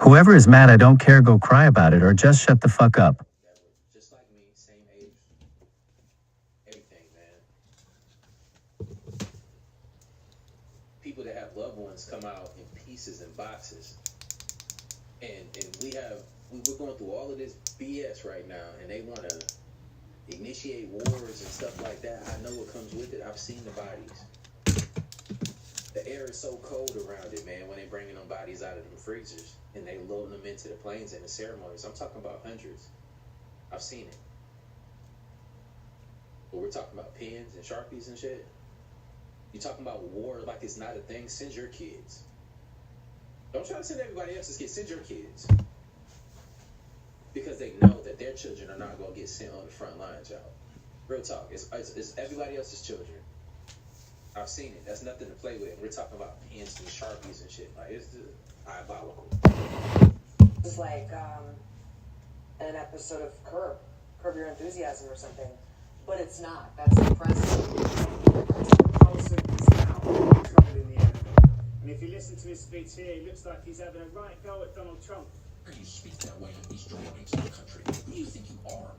Whoever is mad, I don't care, go cry about it or just shut the fuck up. that were just like me, same age, everything, man. People that have loved ones come out in pieces and boxes, and we're going through all of this BS right now, and they want to initiate wars and stuff like that. I know what comes with it. I've seen the bodies. The air is so cold around it, man, when they bringing them bodies out of them freezers and they loading them into the planes and the ceremonies. I'm talking about hundreds. I've seen it. But we're talking about pens and Sharpies and shit. You're talking about war like it's not a thing. Send your kids. Don't try to send everybody else's kids. Send your kids. Because they know that their children are not going to get sent on the front lines, y'all. Real talk. It's everybody else's children. I've seen it. That's nothing to play with. We're talking about pens and Sharpies and shit. Like, it's just diabolical. It's like an episode of Curb Your Enthusiasm or something. But it's not. That's impressive. Carlson is now trouble in the air. And if you listen to his speech here, it looks like he's having a right go at Donald Trump. You speak that way on Easter morning to the country. Who do you think you are?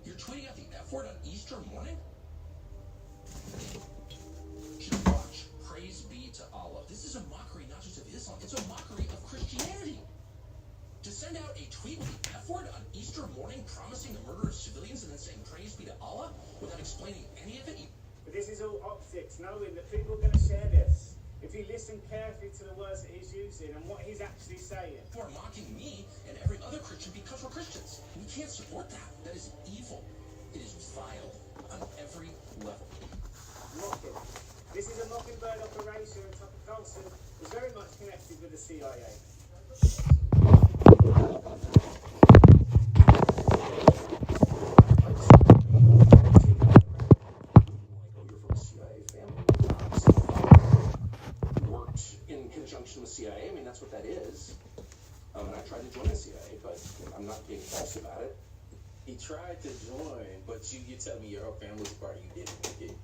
You're tweeting out the F word on Easter morning? Just watch. Praise be to Allah. This is a mockery not just of Islam, it's a mockery of Christianity. To send out a tweet with the F word on Easter morning promising the murder of civilians and then saying praise be to Allah without explaining any of it. But this is all optics, knowing that people are going to share this. If you listen carefully to the words that he's using and what he's actually saying. You are mocking me and every other Christian because we're Christians. We can't support that. That is evil. It is vile on every level. Mocking. This is a Mockingbird operation, and Tucker Carlson is very much connected with the CIA. With CIA, I mean, that's what that is. And I tried to join the CIA, but I'm not being false about it. He tried to join, but you tell me your whole family's part, you didn't make it.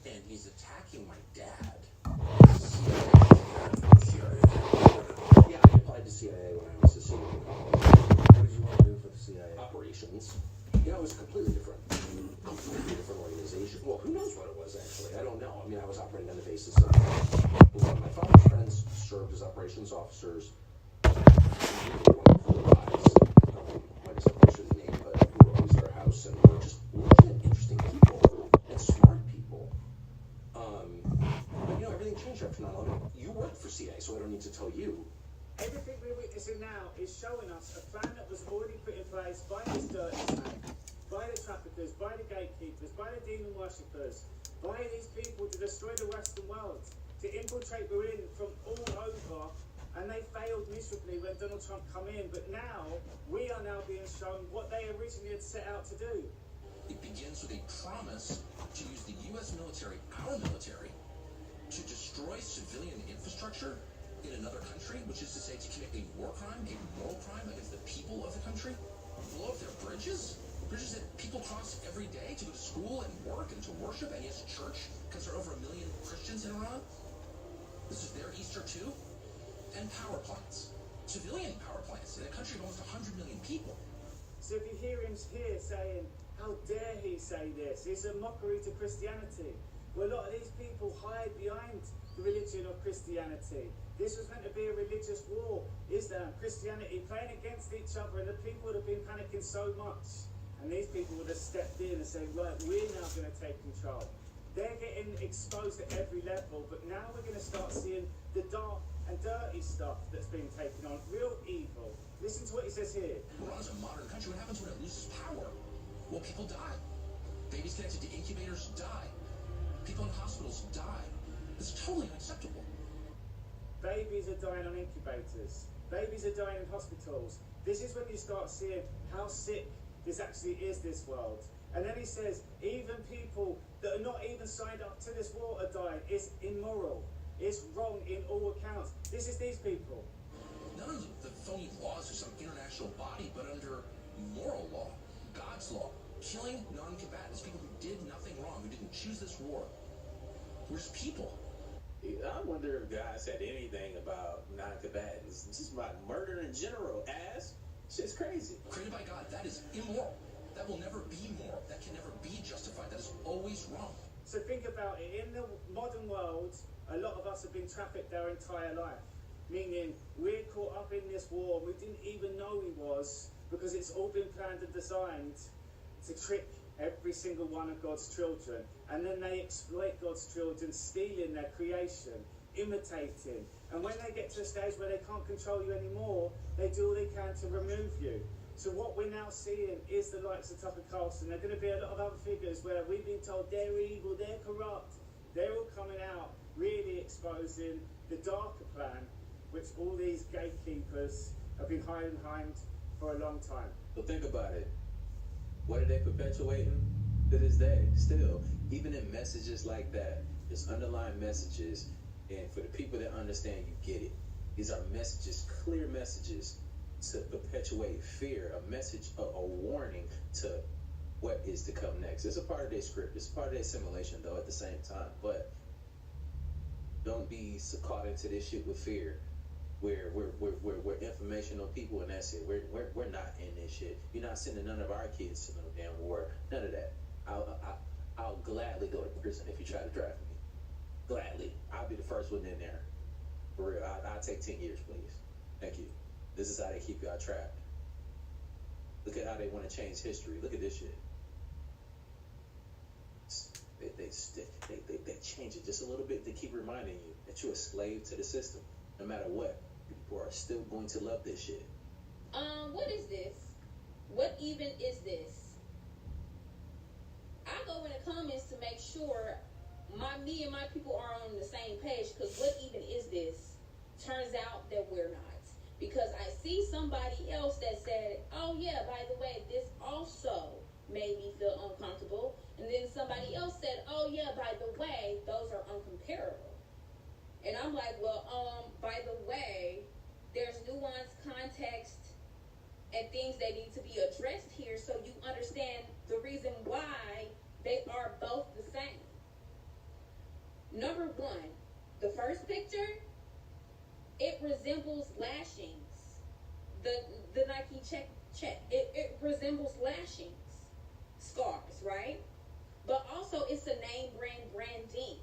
And he's attacking my dad. Yeah, I applied to CIA when I was a senior in college. What did you want to do for the CIA? Operations. You know, it was completely different. Completely different organization. Well, who knows what it was, actually? I don't know. I mean, I was operating on the basis of one of my father's friends served as operations officers. Really wonderful guys. Might as well mention the name, but we were always at our house, and we were just legit interesting people and smart people. But you know, everything changed after 9/11. You worked for CIA, so I don't need to tell you. Everything we're witnessing now is showing us a plan that was already put in place by this dirty snake, by the traffickers, by the gatekeepers, by the demon worshippers, by these people to destroy the Western world, to infiltrate Berlin from all over, and they failed miserably when Donald Trump come in. But now, we are now being shown what they originally had set out to do. It begins with a promise to use the U.S. military, our military, to destroy civilian infrastructure in another country, which is to say to commit a war crime, a moral crime against the people of the country, blow up their bridges that people cross every day to go to school and work and to worship, and yes, church, because there are over 1 million Christians in Iran. This is their Easter too. And power plants, civilian power plants in a country of almost 100 million people. So if you hear him here saying, how dare he say this? It's a mockery to Christianity. Well, a lot of these people hide behind the religion of Christianity. This was meant to be a religious war. Islam, Christianity, playing against each other, and the people would have been panicking so much. And these people would have stepped in and said, right, we're now going to take control. They're getting exposed at every level, but now we're going to start seeing the dark and dirty stuff that's being taken on, real evil. Listen to what he says here. Iran's a modern country. What happens when it loses power? Well, people die. Babies connected to incubators die. People in hospitals die. It's totally unacceptable. Babies are dying on incubators. Babies are dying in hospitals. This is when you start seeing how sick this actually is, this world. And then he says, even people that are not even signed up to this war are dying. It's immoral. It's wrong in all accounts. This is these people. None of the phony laws of some international body, but under moral law, God's law, killing non-combatants, people who did nothing wrong, who didn't choose this war. We're just people. I wonder if God said anything about non-combatants. is just about murder in general, ass. Shit's crazy. Created by God, that is immoral. That will never be moral. That can never be justified. That is always wrong. So think about it. In the modern world, a lot of us have been trafficked our entire life. Meaning, we're caught up in this war and we didn't even know we was, because it's all been planned and designed to trick every single one of God's children. And then they exploit God's children, stealing their creation, imitating. And when they get to a stage where they can't control you anymore, they do all they can to remove you. So what we're now seeing is the likes of Tucker Carlson. There are going to be a lot of other figures where we've been told they're evil, they're corrupt. They're all coming out, really exposing the darker plan, which all these gatekeepers have been hiding behind for a long time. But think about it. What are they perpetuating to this day? Still, even in messages like that, there's underlying messages, and for the people that understand, you get it. These are messages, clear messages to perpetuate fear, a message, a warning to what is to come next. It's a part of their script. It's part of their simulation, though, at the same time. But don't be so caught into this shit with fear. We're informational people, and that's it. We're not in this shit. You're not sending none of our kids to no damn war. None of that. I'll gladly go to prison if you try to draft me. Gladly. I'll be the first one in there. For real. I'll take 10 years, please. Thank you. This is how they keep y'all trapped. Look at how they want to change history. Look at this shit. They change it just a little bit to keep reminding you that you're a slave to the system. No matter what, people are still going to love this shit. What is this? What even is this? I go in the comments to make sure me and my people are on the same page, because what even is this? Turns out that we're not. Because I see somebody else that said, oh yeah, by the way, this also made me feel uncomfortable. And then somebody else said, oh yeah, by the way, those are uncomparable. And I'm like, well, by the way, there's nuance, context, and things that need to be addressed here so you understand the reason why they are both the same. Number one, the first picture, it resembles lashings. The Nike check. It resembles lashings, scars, right? But also it's a name branding,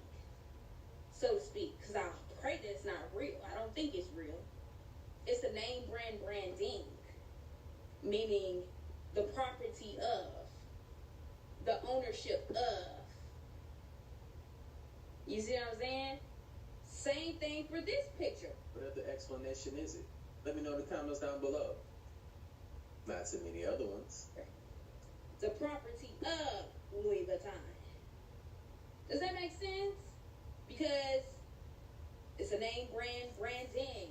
so to speak, because I pray that it's not real. I don't think it's real. It's a name branding, meaning the property of, the ownership of. You see what I'm saying? Same thing for this picture. What other explanation is it? Let me know in the comments down below. Not so many other ones. The property of Louis Vuitton. Does that make sense? Because it's a name branding.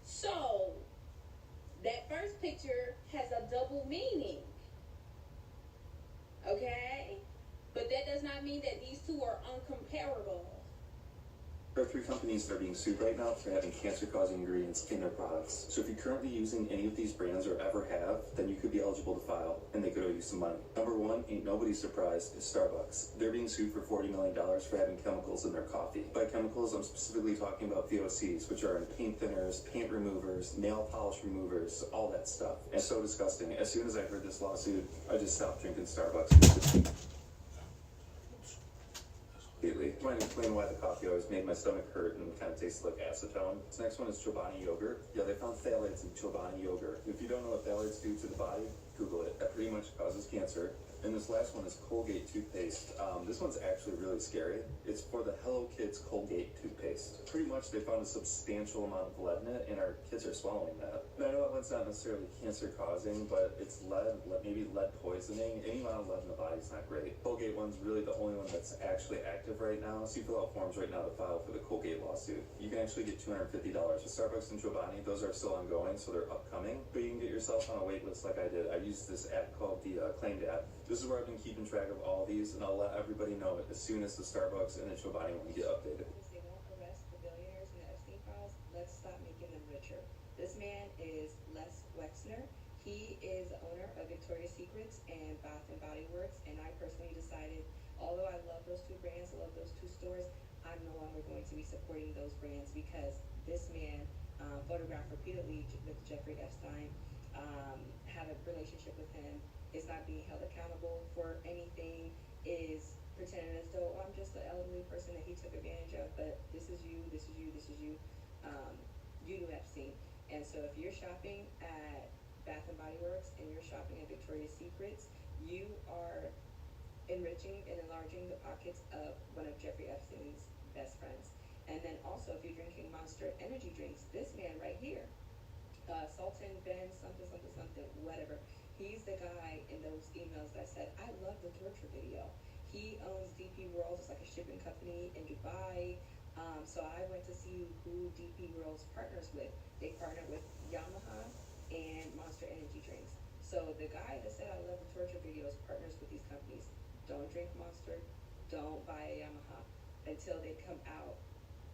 So that first picture has a double meaning. Okay? But that does not mean that these two are uncomparable. There are 3 companies that are being sued right now for having cancer-causing ingredients in their products. So if you're currently using any of these brands or ever have, then you could be eligible to file, and they could owe you some money. Number 1, ain't nobody surprised, is Starbucks. They're being sued for $40 million for having chemicals in their coffee. By chemicals, I'm specifically talking about VOCs, which are in paint thinners, paint removers, nail polish removers, all that stuff. And so disgusting. As soon as I heard this lawsuit, I just stopped drinking Starbucks. Trying to explain why the coffee always made my stomach hurt and kind of tasted like acetone. This next one is Chobani yogurt. Yeah, they found phthalates in Chobani yogurt. If you don't know what phthalates do to the body, Google it. That pretty much causes cancer. And this last one is Colgate toothpaste. This one's actually really scary. It's for the Hello Kids Colgate toothpaste. Pretty much they found a substantial amount of lead in it, and our kids are swallowing that. Now, I know that one's not necessarily cancer causing, but it's lead, maybe lead poisoning. Any amount of lead in the body is not great. Colgate one's really the only one that's actually active right now. So you fill out forms right now to file for the Colgate lawsuit. You can actually get $250 with Starbucks and Chobani. Those are still ongoing, so they're upcoming. But you can get yourself on a wait list like I did. I used this app called the Claimed app. This is where I've been keeping track of all these, and I'll let everybody know as soon as the Starbucks and the Chobani one get updated. They won't arrest the billionaires in the Epstein files. Let's stop making them richer. This man is Les Wexner. He is the owner of Victoria's Secrets and Bath and Body Works, and I personally decided, although I love those 2 brands, I love those 2 stores, I'm no longer going to be supporting those brands because this man photographed repeatedly with Jeffrey Epstein, have a relationship with him, is not being held accountable for anything, is pretending as though, oh, I'm just an elderly person that he took advantage of, but this is you, this is you, this is you, you knew Epstein. And so if you're shopping at Bath and Body Works and you're shopping at Victoria's Secrets, you are enriching and enlarging the pockets of one of Jeffrey Epstein's best friends. And then also, if you're drinking Monster energy drinks, this man right here, Sultan Ben something something something whatever, he's the guy in those emails that said, I love the torture video. He owns DP World. It's like a shipping company in Dubai. So I went to see who DP World's partners with. They partner with Yamaha and Monster energy drinks. So the guy that said, I love the torture videos, partners with these companies. Don't drink Monster, don't buy a Yamaha until they come out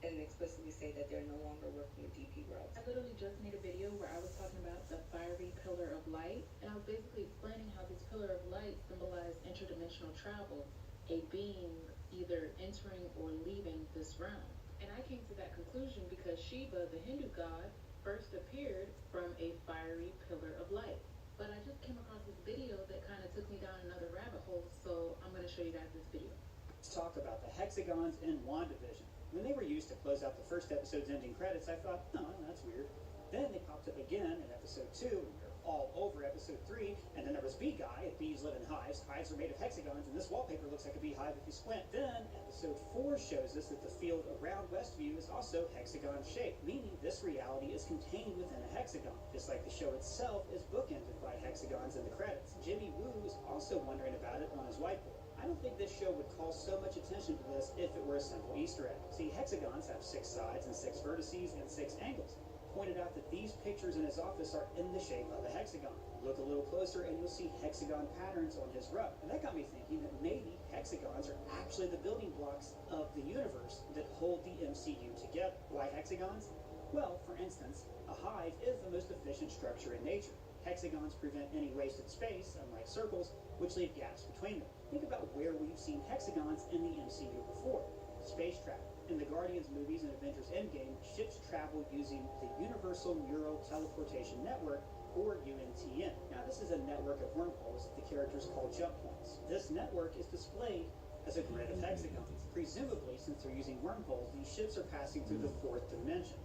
and explicitly say that they're no longer working with DP World. I literally just made a video where I was talking about the fiery pillar of light, and I was basically explaining how this pillar of light symbolized interdimensional travel, a being either entering or leaving this realm. And I came to that conclusion because Shiva, the Hindu god, first appeared from a fiery pillar of light. But I just came across this video that kind of took me down another rabbit hole, so I'm going to show you guys this video. Let's talk about the hexagons in WandaVision. When they were used to close out the first episode's ending credits, I thought, oh, that's weird. Then they popped up again in episode 2, and we were all over episode 3, and then there was Bee Guy, bees live in hives. Hives are made of hexagons, and this wallpaper looks like a beehive if you squint. Then episode 4 shows us that the field around Westview is also hexagon-shaped, meaning this reality is contained within a hexagon, just like the show itself is bookended by hexagons in the credits. Jimmy Woo is also wondering about it on his whiteboard. I don't think this show would call so much attention to this if it were a simple Easter egg. See, hexagons have 6 sides and 6 vertices and 6 angles. Pointed out that these pictures in his office are in the shape of a hexagon. Look a little closer and you'll see hexagon patterns on his rug. And that got me thinking that maybe hexagons are actually the building blocks of the universe that hold the MCU together. Why hexagons? Well, for instance, a hive is the most efficient structure in nature. Hexagons prevent any wasted space, unlike circles, which leave gaps between them. Think about where we've seen hexagons in the MCU before. Space travel. In the Guardians movies and Avengers Endgame, ships travel using the Universal Neural Teleportation Network, or UNTN. Now, this is a network of wormholes that the characters call jump points. This network is displayed as a grid of hexagons. Presumably, since they're using wormholes, these ships are passing through the 4th dimension.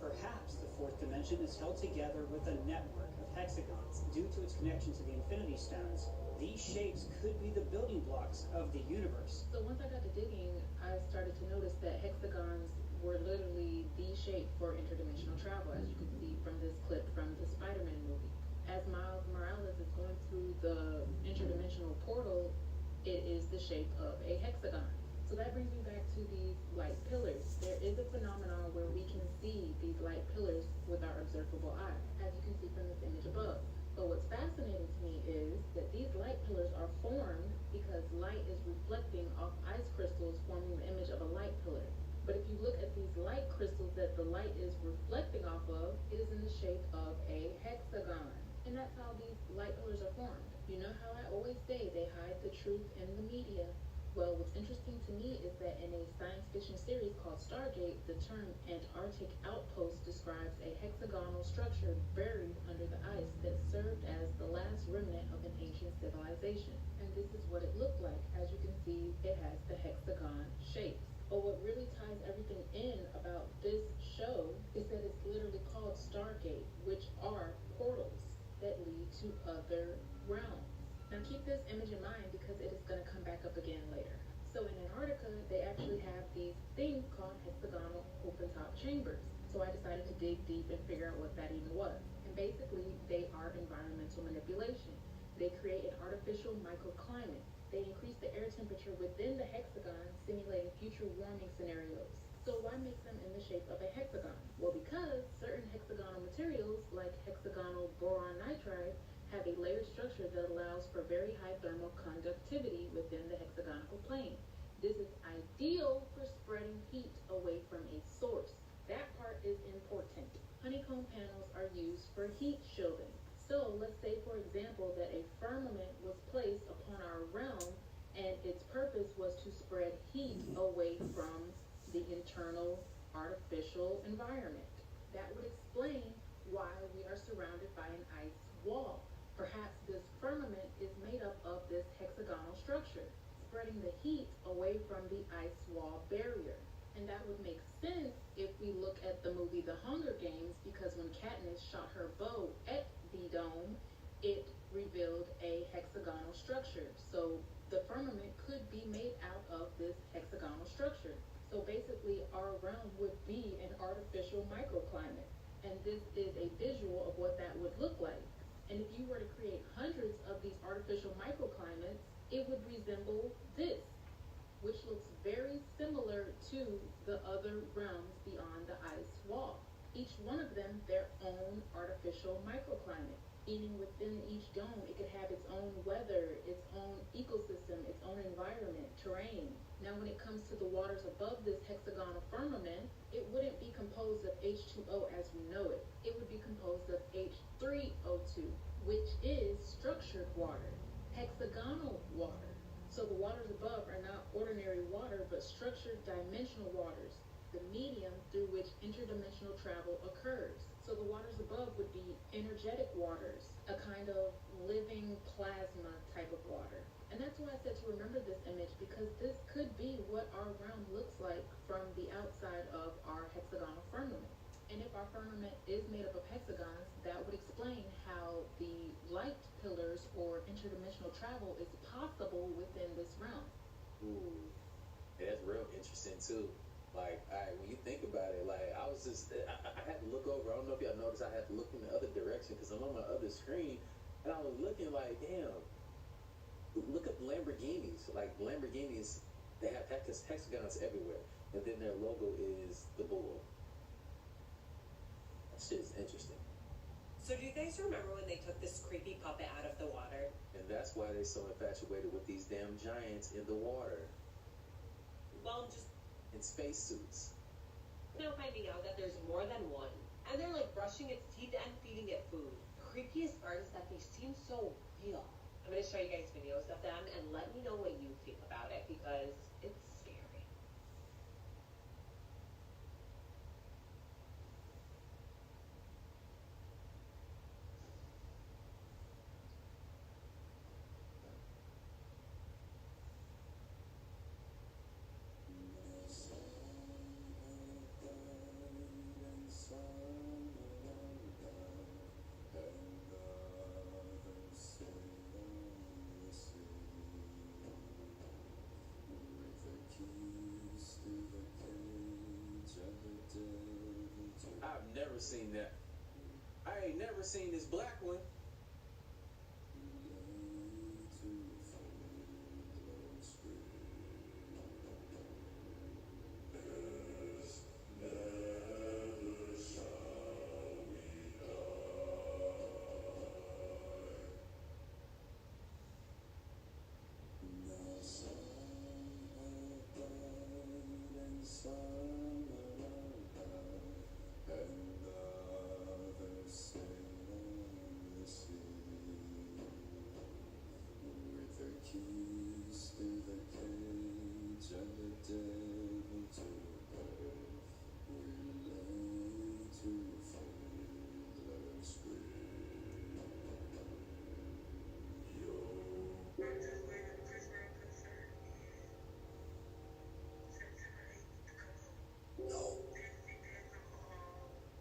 Perhaps the 4th dimension is held together with a network of hexagons. Due to its connection to the Infinity Stones, these shapes could be the building blocks of the universe. So once I got to digging, I started to notice that hexagons were literally the shape for interdimensional travel, as you can see from this clip from the Spider-Man movie. As Miles Morales is going through the interdimensional portal, it is the shape of a hexagon. So that brings me back to these light pillars. There is a phenomenon where we can see these light pillars with our observable eye, as you can see from this image above. But what's fascinating to me is that these light pillars are formed because light is reflecting off ice crystals, forming the image of a light pillar. But if you look at these light crystals that the light is reflecting off of, it is in the shape of a hexagon. And that's how these light pillars are formed. You know how I always say they hide the truth in the media? Well, what's interesting to me is that in a science fiction series called Stargate, the term Antarctic outpost describes a hexagonal structure buried under the ice that served as the last remnant of an ancient civilization. And this is what it looked like. As you can see, it has the hexagon shapes. But what really ties everything in about this show is that it's literally called Stargate, which are portals that lead to other realms. Now keep this image in mind because it is going to come back up again later. So in Antarctica, they actually have these things called hexagonal open-top chambers. So I decided to dig deep and figure out what that even was. And basically, they are environmental manipulation. They create an artificial microclimate. They increase the air temperature within the hexagon, simulating future warming scenarios. So why make them in the shape of a hexagon? Well, because certain hexagonal materials, like hexagonal boron nitride, have a layered structure that allows for very high thermal conductivity within the hexagonal plane. This is ideal for spreading heat away from a source. That part is important. Honeycomb panels are used for heat shielding. So let's say, for example, that a firmament was placed upon our realm and its purpose was to spread heat away from the internal artificial environment. that would explain why we are surrounded by an ice wall. Perhaps this firmament is made up of this hexagonal structure, spreading the heat away from the ice wall barrier. And that would make sense if we look at the movie The Hunger Games, because when Katniss shot her bow at the dome, it revealed a hexagonal structure. So the firmament could be made out of this hexagonal structure. So basically, our realm would be an artificial microclimate. And this is a visual of what that would look like. And if you were to create hundreds of these artificial microclimates, it would resemble this, which looks very similar to the other realms beyond the ice wall. Each one of them their own artificial microclimate, meaning within each dome it could have its own weather, its own ecosystem, its own environment, terrain. Now when it comes to the waters above this hexagonal firmament, it wouldn't be composed of H2O as we know it. It would be composed of H3O2, which is structured water, hexagonal water. So the waters above are not ordinary water, but structured dimensional waters, the medium through which interdimensional travel occurs. So the waters above would be energetic waters, a kind of living plasma type of water. And that's why I said to remember this image, because this could be what our realm looks like from the outside of our hexagonal firmament. And if our firmament is made up of hexagons, that would explain how the light pillars or interdimensional travel is possible within this realm. Ooh, yeah, that's real interesting too. Like, when you think about it, like, I was just, I had to look over. I don't know if y'all noticed, I had to look in the other direction because I'm on my other screen, and I was looking like, damn, look up Lamborghinis. Like, Lamborghinis, they have hexagons everywhere, and then their logo is the bull. That shit is interesting. So do you guys remember when they took this creepy puppet out of the water? And that's why they're so infatuated with these damn giants in the water. Well, just in spacesuits. now finding out that there's more than one. And they're like brushing its teeth and feeding it food. The creepiest part is that they seem so real. I'm going to show you guys videos of them and let me know what you think about it, because it's scary. I've never seen that. I ain't never seen this black one.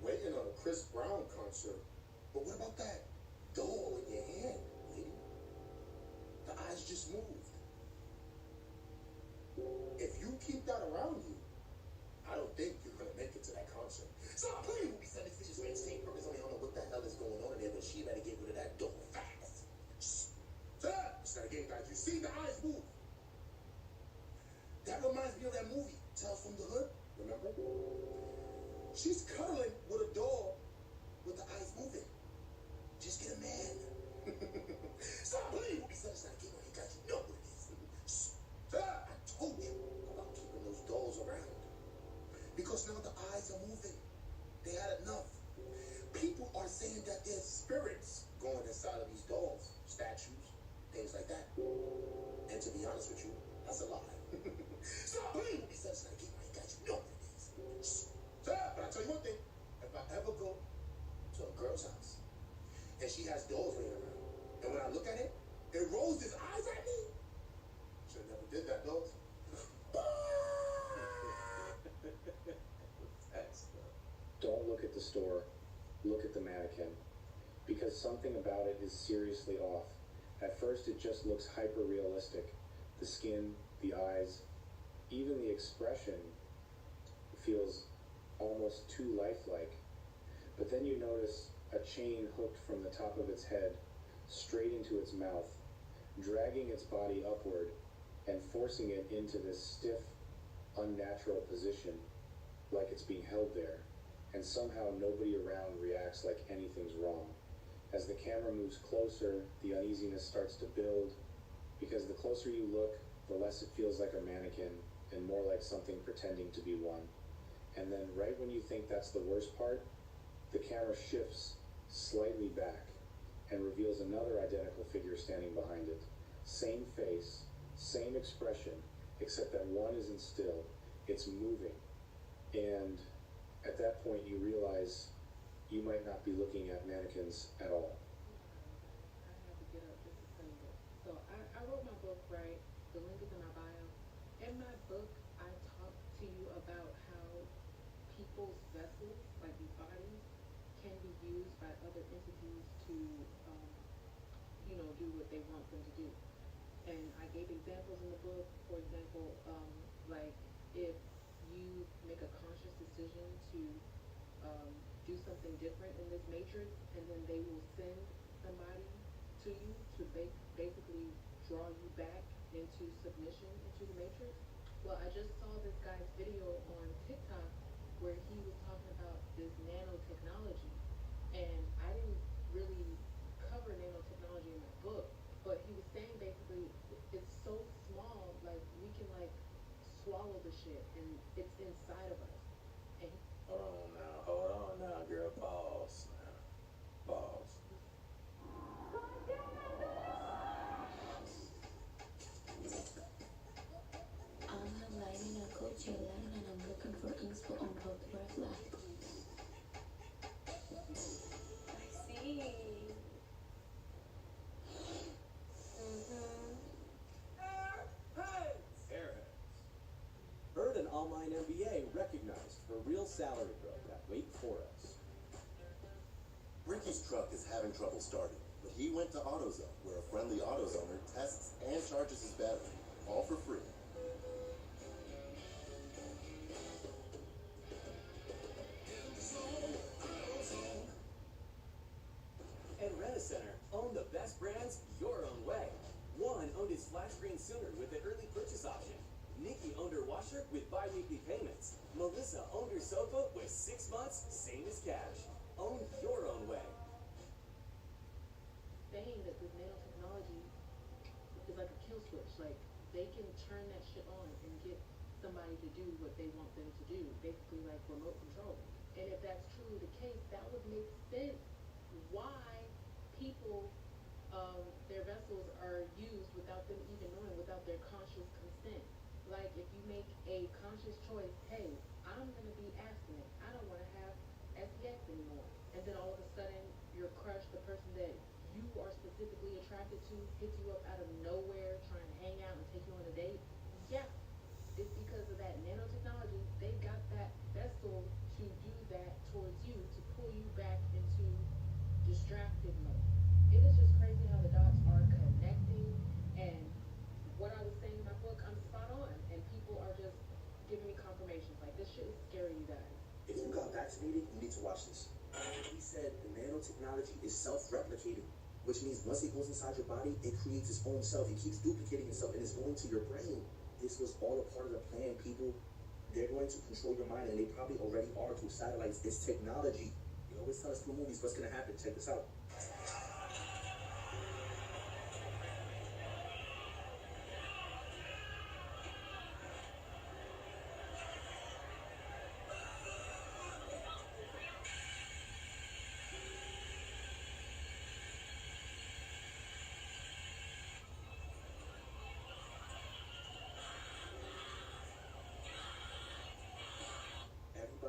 Waiting on a Chris Brown concert. But what about that doll in your hand, lady? The eyes just moved. If you keep that around you, I don't think you're gonna make it to that concert. Stop playing with me, son. This bitch is for insane purpose. I don't know what the hell is going on in there, but she better get rid of that doll fast. Sir, it's not a game, guys. You see the eyes move. That reminds me of that movie, Tales from the Hood. Remember? She's cuddling with a doll with the eyes moving. Just get a man. Stop playing with me, son. It's not a game. I got you know what it is. Sir, I told you about keeping those dolls around. Because now the eyes are moving. They had enough. People are saying that there's spirits going inside of these dolls, statues, things like that. And to be honest with you, that's a lie. Stop playing with me, son. It's not a game. I got you know what it is. Sir, but I tell you one thing. If I ever go to a girl's house and she has dolls laying around, and when I look at it, it rolls its eyes at me. Should have never did that, though. Don't look at the store, look at the mannequin, because something about it is seriously off. At first it just looks hyper-realistic. The skin, the eyes, even the expression feels almost too lifelike. But then you notice a chain hooked from the top of its head straight into its mouth, dragging its body upward and forcing it into this stiff, unnatural position, like it's being held there, and somehow nobody around reacts like anything's wrong. As the camera moves closer, the uneasiness starts to build, because the closer you look, the less it feels like a mannequin and more like something pretending to be one. And then right when you think that's the worst part, the camera shifts slightly back and reveals another identical figure standing behind it. Same face, same expression, except that one isn't still, it's moving. And at that point you realize you might not be looking at mannequins at all. I had to get up just to tell you this. So I wrote my book, right? The link is in my bio. In my book, I talk to you about how people's vessels, like these bodies, can be used by other entities to, do what they want them to do. And I gave examples in the book. For example, like if you make a conscious decision to do something different in this matrix, and then they will send somebody to you to basically draw you back into submission into the matrix. Well, I just saw this guy's video on TikTok where he was talking about this nanotechnology, and I didn't really cover nanotechnology in my book, but he was saying basically it's so small, like we can like swallow the shit, and it's inside of us. And Hold on now, girl. Pause now. Pause. I'm lighting a Coachella line and I'm looking for inspo on how to wear flat. I see. Airheads. Earn an online MBA recognized for real salary growth at Wake Forest. Ricky's truck is having trouble starting, but he went to AutoZone, where a friendly AutoZoner tests and charges his battery, all for free. And Rent-A-Center, own the best brands your own way. Juan owned his flat screen Sooner with an early purchase option. Nikki owned her washer with bi-weekly payments. Melissa owned her sofa with 6 months, same as cash. Own your own way. Saying that this nanotechnology is like a kill switch. Like they can turn that shit on and get somebody to do what they want them to do, basically like remote control. And if that's truly the case, that would make sense why people, their vessels are used without them even knowing, without their conscious consent. Like if you make a conscious choice, hey, I'm gonna be abstinent, I don't want to have SEX anymore, and then all of a sudden your crush, the person that you are specifically attracted to, hits you up out of nowhere trying to hang out and take you on a date. Yeah, it's because of that nanotechnology. They got that vessel to do that towards you, to pull you back into distracted mode. It is just crazy how the dots are connecting, and what I was saying in my book, I'm spot on, and people are just giving me confirmations. Like, this shit is scary, you guys. If you got vaccinated, you need to watch this. He said the nanotechnology is self-replicating, which means once it goes inside your body, it creates its own self. It keeps duplicating itself, and it's going to your brain. This was all a part of the plan, people. They're going to control your mind, and they probably already are through satellites. It's technology. You always tell us through movies what's going to happen. Check this out.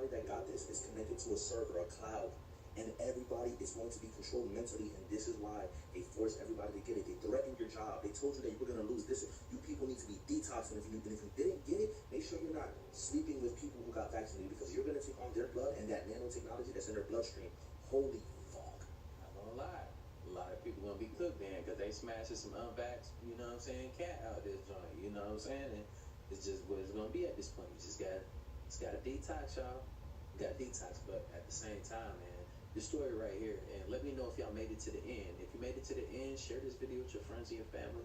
everybody that got this is connected to a server, a cloud, and everybody is going to be controlled mentally, and this is why they force everybody to get it. They threatened your job. They told you that you were going to lose this. You people need to be detoxed, and if you didn't get it, make sure you're not sleeping with people who got vaccinated, because you're going to take on their blood and that nanotechnology that's in their bloodstream. Holy fuck. I'm gonna lie. A lot of people gonna be cooked then because they smashing some unvaxxed, you know what I'm saying, cat out this joint, you know what I'm saying? And it's just what it's gonna be at this point. You just gotta detox, y'all. You gotta detox, but at the same time, man, this story right here, and let me know if y'all made it to the end. If you made it to the end, share this video with your friends and your family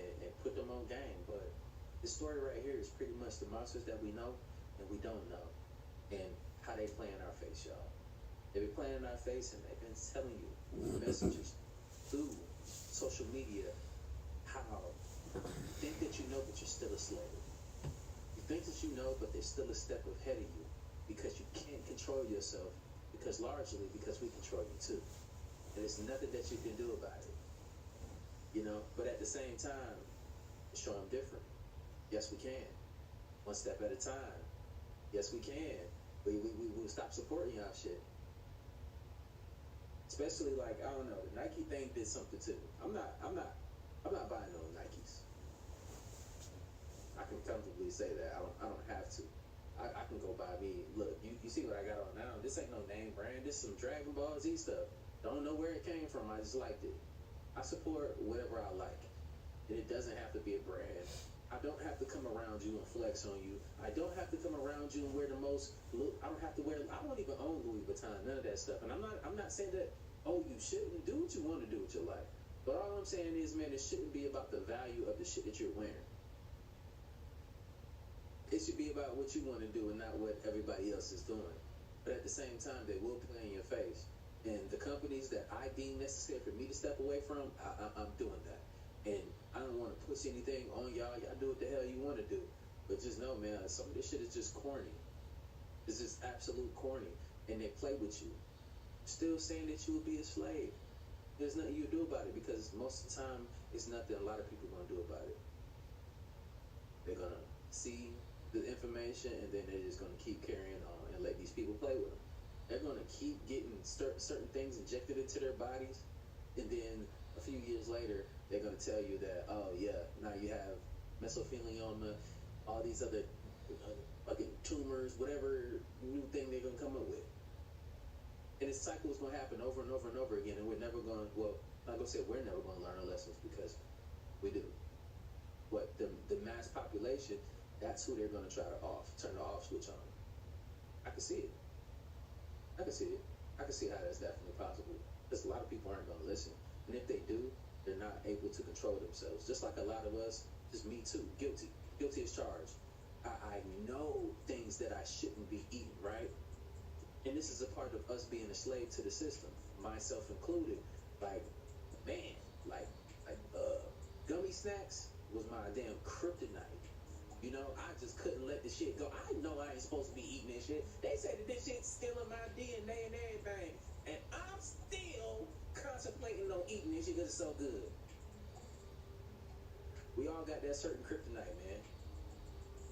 and put them on game. But this story right here is pretty much the monsters that we know and we don't know, and how they play in our face, y'all. They've been playing in our face, and they've been telling you messages through social media how you think that you know, but you're still a slave. You think that you know, but they're still a step ahead of you because you can't control yourself, because largely because we control you too. And there's nothing that you can do about it. You know, but at the same time, show them different. Yes, we can. One step at a time. Yes, we can. We will stop supporting y'all shit. Especially like, I don't know, the Nike thing did something too. I'm not buying no Nikes. I can comfortably say that. I don't have to. I can go buy me. Look, you see what I got on now. This ain't no name brand. This some Dragon Ball Z stuff. Don't know where it came from. I just liked it. I support whatever I like, and it doesn't have to be a brand. I don't have to come around you and flex on you. I don't have to come around you and wear the most. I don't have to wear. I don't even own Louis Vuitton. None of that stuff. And I'm not saying that. Oh, you shouldn't do what you want to do with your life. But all I'm saying is, man, it shouldn't be about the value of the shit that you're wearing. It should be about what you want to do and not what everybody else is doing. But at the same time, they will play in your face. And the companies that I deem necessary for me to step away from, I'm doing that. And I don't want to push anything on y'all. Y'all do what the hell you want to do. But just know, man, some of this shit is just corny. It's just absolute corny. And they play with you. Still saying that you will be a slave. There's nothing you do about it, because most of the time, it's nothing a lot of people are going to do about it. They're going to see the information, and then they're just going to keep carrying on and let these people play with them. They're going to keep getting certain things injected into their bodies, and then a few years later, they're going to tell you that, oh yeah, now you have mesothelioma, all these other fucking tumors, whatever new thing they're going to come up with. And this cycle is going to happen over and over and over again, and we're never going to, well, I'm not going to say we're never going to learn our lessons, because we do. But the mass population, that's who they're going to try to turn the off switch on. I can see it. I can see it. I can see how that's definitely possible. Because a lot of people aren't going to listen. And if they do, they're not able to control themselves. Just like a lot of us, just me too, guilty. Guilty as charged. I know things that I shouldn't be eating, right? And this is a part of us being a slave to the system, myself included. Like, man, gummy snacks was my damn kryptonite. You know, I just couldn't let the shit go. I know I ain't supposed to be eating this shit. They say that this shit's still in my DNA and everything. And I'm still contemplating on eating this shit because it's so good. We all got that certain kryptonite, man.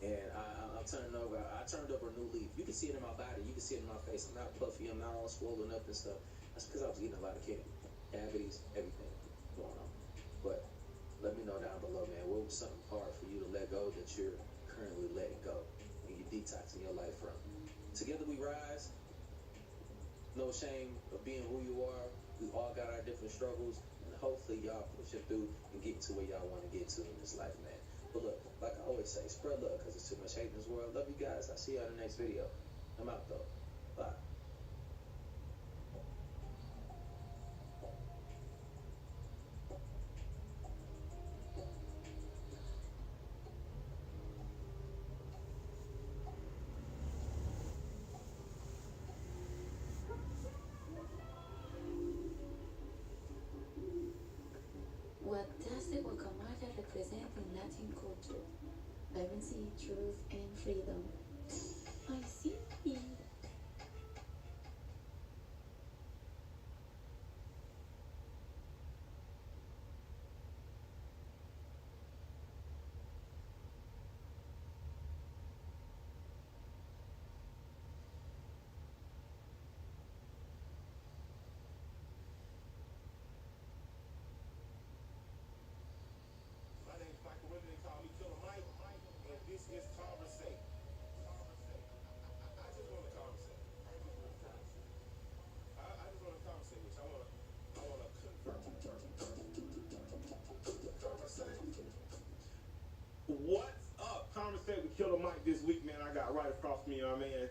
And I'm turning over. I turned over a new leaf. You can see it in my body. You can see it in my face. I'm not puffy. I'm not all swollen up and stuff. That's because I was eating a lot of candy, cavities, everything going on. But let me know down below, man. What was something hard for you to let go that you're currently letting go and you're detoxing your life from? Together we rise. No shame of being who you are. We all got our different struggles, and hopefully y'all pushing through and getting to where y'all want to get to in this life, man. But look, like I always say, spread love, because there's too much hate in this world. Love you guys. I'll see you on the next video. I'm out, though. Bye. What does the guacamole represent in Latin culture? Vibrancy, truth, and freedom. I see. man,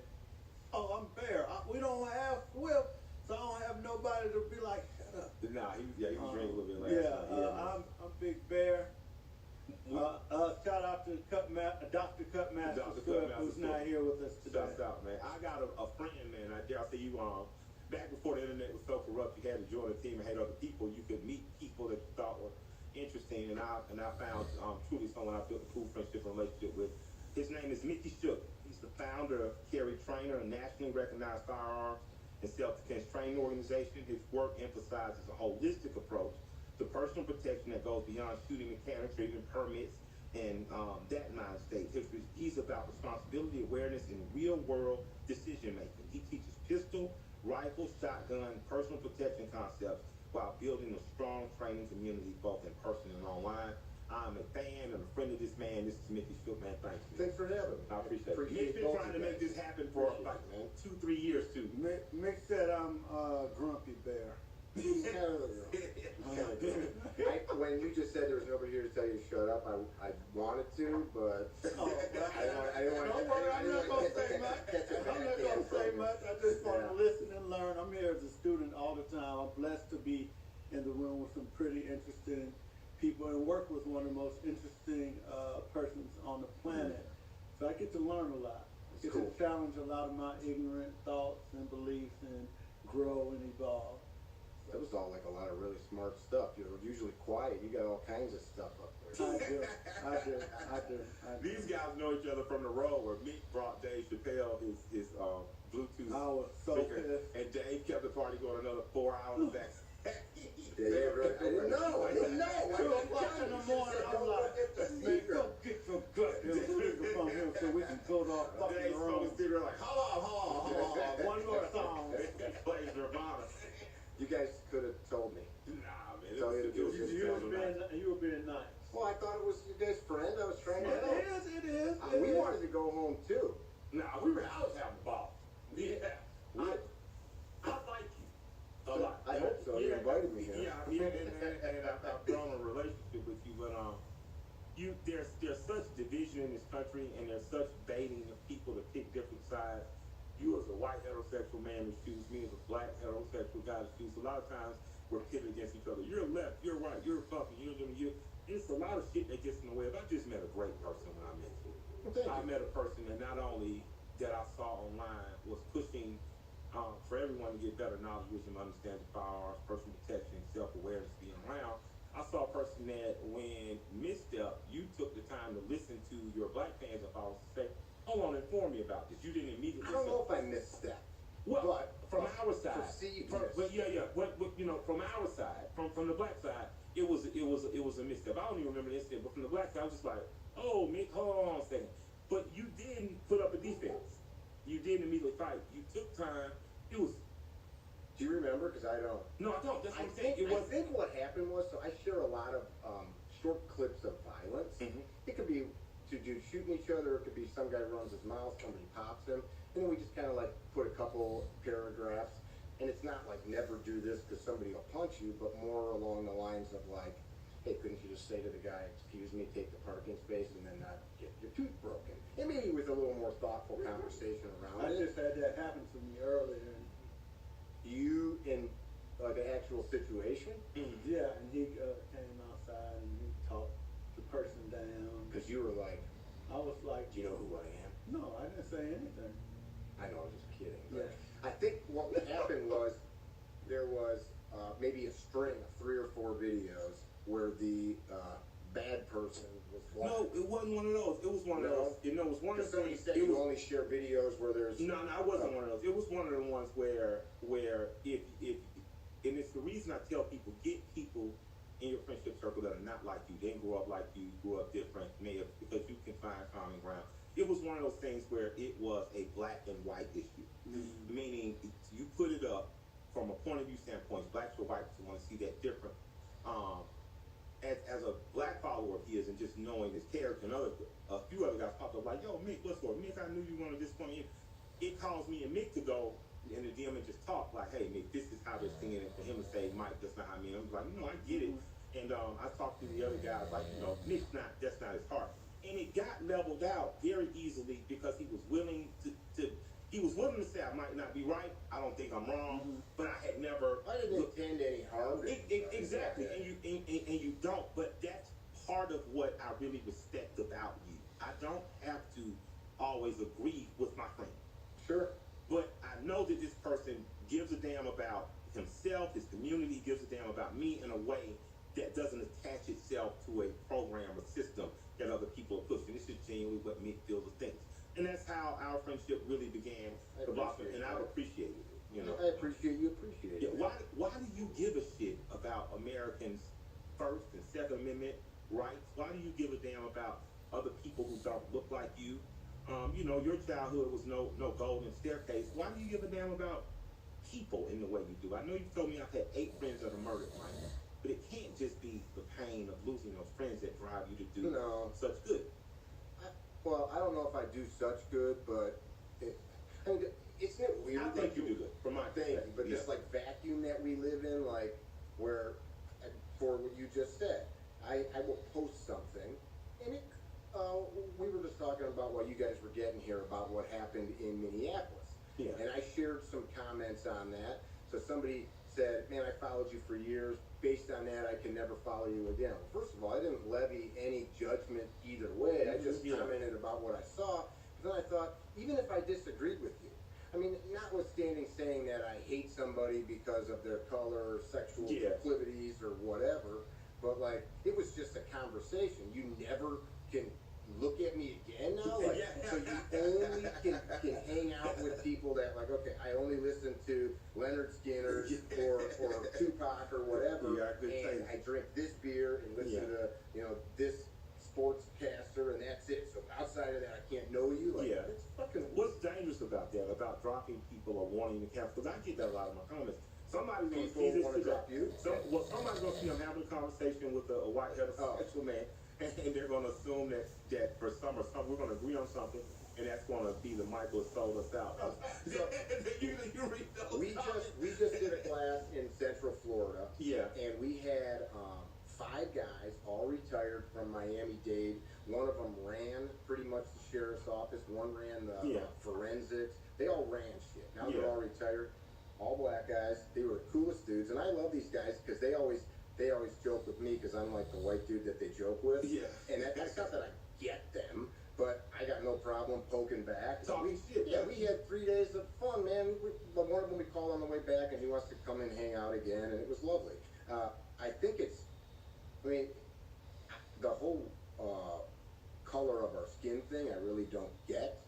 oh, I'm Bear. We don't have Swift, so I don't have nobody to be like, shut up. Nah, he was drinking a little bit last Yeah, night. I'm Big Bear. Shout out to Dr. Cutmaster Swift, who's not here with us today. Shouts out, man. I got a friend, man. I dare say you back before the internet was so corrupt, you had to join a team and had other people. You could meet people that you thought were interesting, and I found truly someone I built a cool friendship and relationship with. His name is Mickey Shook. He's the founder of Carry Trainer, a nationally recognized firearms and self-defense training organization. His work emphasizes a holistic approach to personal protection that goes beyond shooting mechanics or even permits and that mind state. He's about responsibility, awareness, and real-world decision-making. He teaches pistol, rifle, shotgun, personal protection concepts while building a strong training community both in person and online. I'm a fan and a friend of this man. This is Mickey Shook, man. Thank you. Thanks for having me. I appreciate it. Mick's been trying to make this happen for like 2-3 years, too. Mick said I'm Grumpy Bear. He's kind of a when you just said there was nobody here to tell you to shut up, I wanted to, but I don't want to. Don't worry, I'm not going to say much. I just want to listen and learn. I'm here as a student all the time. I'm blessed to be in the room with some pretty interesting people and work with one of the most interesting persons on the planet. So I get to learn a lot. I get to challenge a lot of my ignorant thoughts and beliefs and grow and evolve. That was all like a lot of really smart stuff. You're usually quiet. You got all kinds of stuff up there. I do. These guys know each other from the road where Meek brought Dave Chappelle his Bluetooth speaker, and Dave kept the party going another 4 hours back. I didn't know. 2 o'clock in the morning, I'm like, man, go get some goddamn speaker from him so we can go to our fucking room. Like, hold on. One more song. Plays Nirvana. You guys could have told me. Nah, man. You were being nice. Well, I thought it was your guys' friend. I was trying to help. It is. We wanted to go home too. Nah, I was having a ball. Yeah. I like you a lot. I hope so. You invited me here. And I've grown a relationship with you, but there's such division in this country, and there's such baiting of people to pick different sides. You as a white heterosexual man who shoots, me as a black heterosexual guy who shoots. A lot of times we're pitted against each other. You're left, you're right, you're fucking, it's a lot of shit that gets in the way. I just met a great person when I met you. I met a person that not only that I saw online was pushing for everyone to get better knowledge, wisdom, understanding firearms, personal protection, self-awareness, being around. I saw a person that when misstep, you took the time to listen to your black fans if I was to say, hold on, inform me about this. You didn't immediately. I don't know if I misstepped. Well, but from our side, from our side, from the black side, it was a misstep. I don't even remember the incident, but from the black side, I was just like, oh, Mick, hold on a second. But you didn't put up a defense. You didn't immediately fight. You took time. It was. Do you remember? Because I don't. No, I don't. That's what I'm saying. I think what happened was, so I share a lot of short clips of violence. Mm-hmm. It could be shooting each other. It could be some guy runs his mouth, somebody pops him, and then we just kind of like put a couple paragraphs. And it's not like never do this because somebody will punch you, but more along the lines of like, hey, couldn't you just say to the guy, excuse me, take the parking space and then not get your tooth broken? And maybe with a little more thoughtful conversation around it. I just had that happen to me earlier. You in the actual situation? Yeah, and he came outside and he talked the person down. Because you were like, I was like, do you know who I am? No, I didn't say anything. I know, I was just kidding. Yeah. I think what happened was there was maybe a string of 3 or 4 videos where the bad person was black. No, it wasn't one of those. It was one of those. You know, it was one of those things. You only share videos where there's. No, it wasn't one of those. It was one of the ones where if and it's the reason I tell people, get people in your friendship circle that are not like you. They didn't grow up like you, grew up different, because you can find common ground. It was one of those things where it was a black and white issue, meaning you put it up from a point of view standpoint. Blacks or whites want to see that different. As a black follower of his and just knowing his character, and a few other guys popped up like, yo, Mick, what's going on? Mick, I knew you wanted this point. It caused me and Mick to go in the DM and just talk like, hey, Mick, this is how they're seeing it. For him to say, Mike, that's not how I mean. I'm like, I get it. And I talked to the other guys like, Mick's that's not his heart. And it got leveled out very easily because he was willing to he was willing to say I might not be right. I don't think I'm wrong, but I had never. I didn't intend any harm. Exactly, and you don't. But that's part of what I really respect about you. I don't have to always agree with my friend. Sure. But I know that this person gives a damn about himself, his community, gives a damn about me in a way that doesn't attach itself to a program or system that other people are pushing. This is genuinely what Mick feels or thinks. And that's how our friendship really began to blossom, and I've appreciated it. You know, I appreciate you appreciate it. Yeah, why do you give a shit about Americans' First and Second Amendment rights? Why do you give a damn about other people who don't look like you? You know, your childhood was no golden staircase. Why do you give a damn about people in the way you do? I know you told me I've had 8 friends that are murdered, right? But it can't just be the pain of losing those friends that drive you to do such good. Well, I don't know if I do such good, but isn't it weird? I think you do good, from my perspective. But this like vacuum that we live in, like where, for what you just said, I will post something, and it, we were just talking about while you guys were getting here about what happened in Minneapolis. Yeah. And I shared some comments on that. So somebody said, man, I followed you for years. Based on that, I can never follow you again. Well, first of all, I didn't levy any judgment either way. I just commented about what I saw. But then I thought, even if I disagreed with you, I mean, notwithstanding saying that I hate somebody because of their color, or sexual proclivities, or whatever, but like, it was just a conversation. You never can look at me again now? Like, so you only can hang out with people that, like, okay, I only listen to Leonard Skinner or Tupac or whatever, and I drink this beer and listen to, you know, this sportscaster, and that's it. So outside of that, I can't know you. Like, it's fucking... What's dangerous about that, about dropping people or wanting to cancel? Because I get that a lot in my comments. Somebody's going to see this want to drop you? Somebody's going to see I'm having a conversation with a white heterosexual man, and they're going to assume that for some or some, we're going to agree on something, and that's going to be the Michael sold us out. We just did a class in Central Florida. Yeah. And we had 5 guys, all retired from Miami-Dade. One of them ran pretty much the sheriff's office. One ran the forensics. They all ran shit. Now they're all retired. All black guys. They were the coolest dudes. And I love these guys because they always joke with me because I'm like the white dude that they joke with. Yeah. And that's not that I get them, but I got no problem poking back. Talking shit. Yeah, we had 3 days of fun, man. But one of them we called on the way back, and he wants to come and hang out again, and it was lovely. I think the whole color of our skin thing, I really don't get.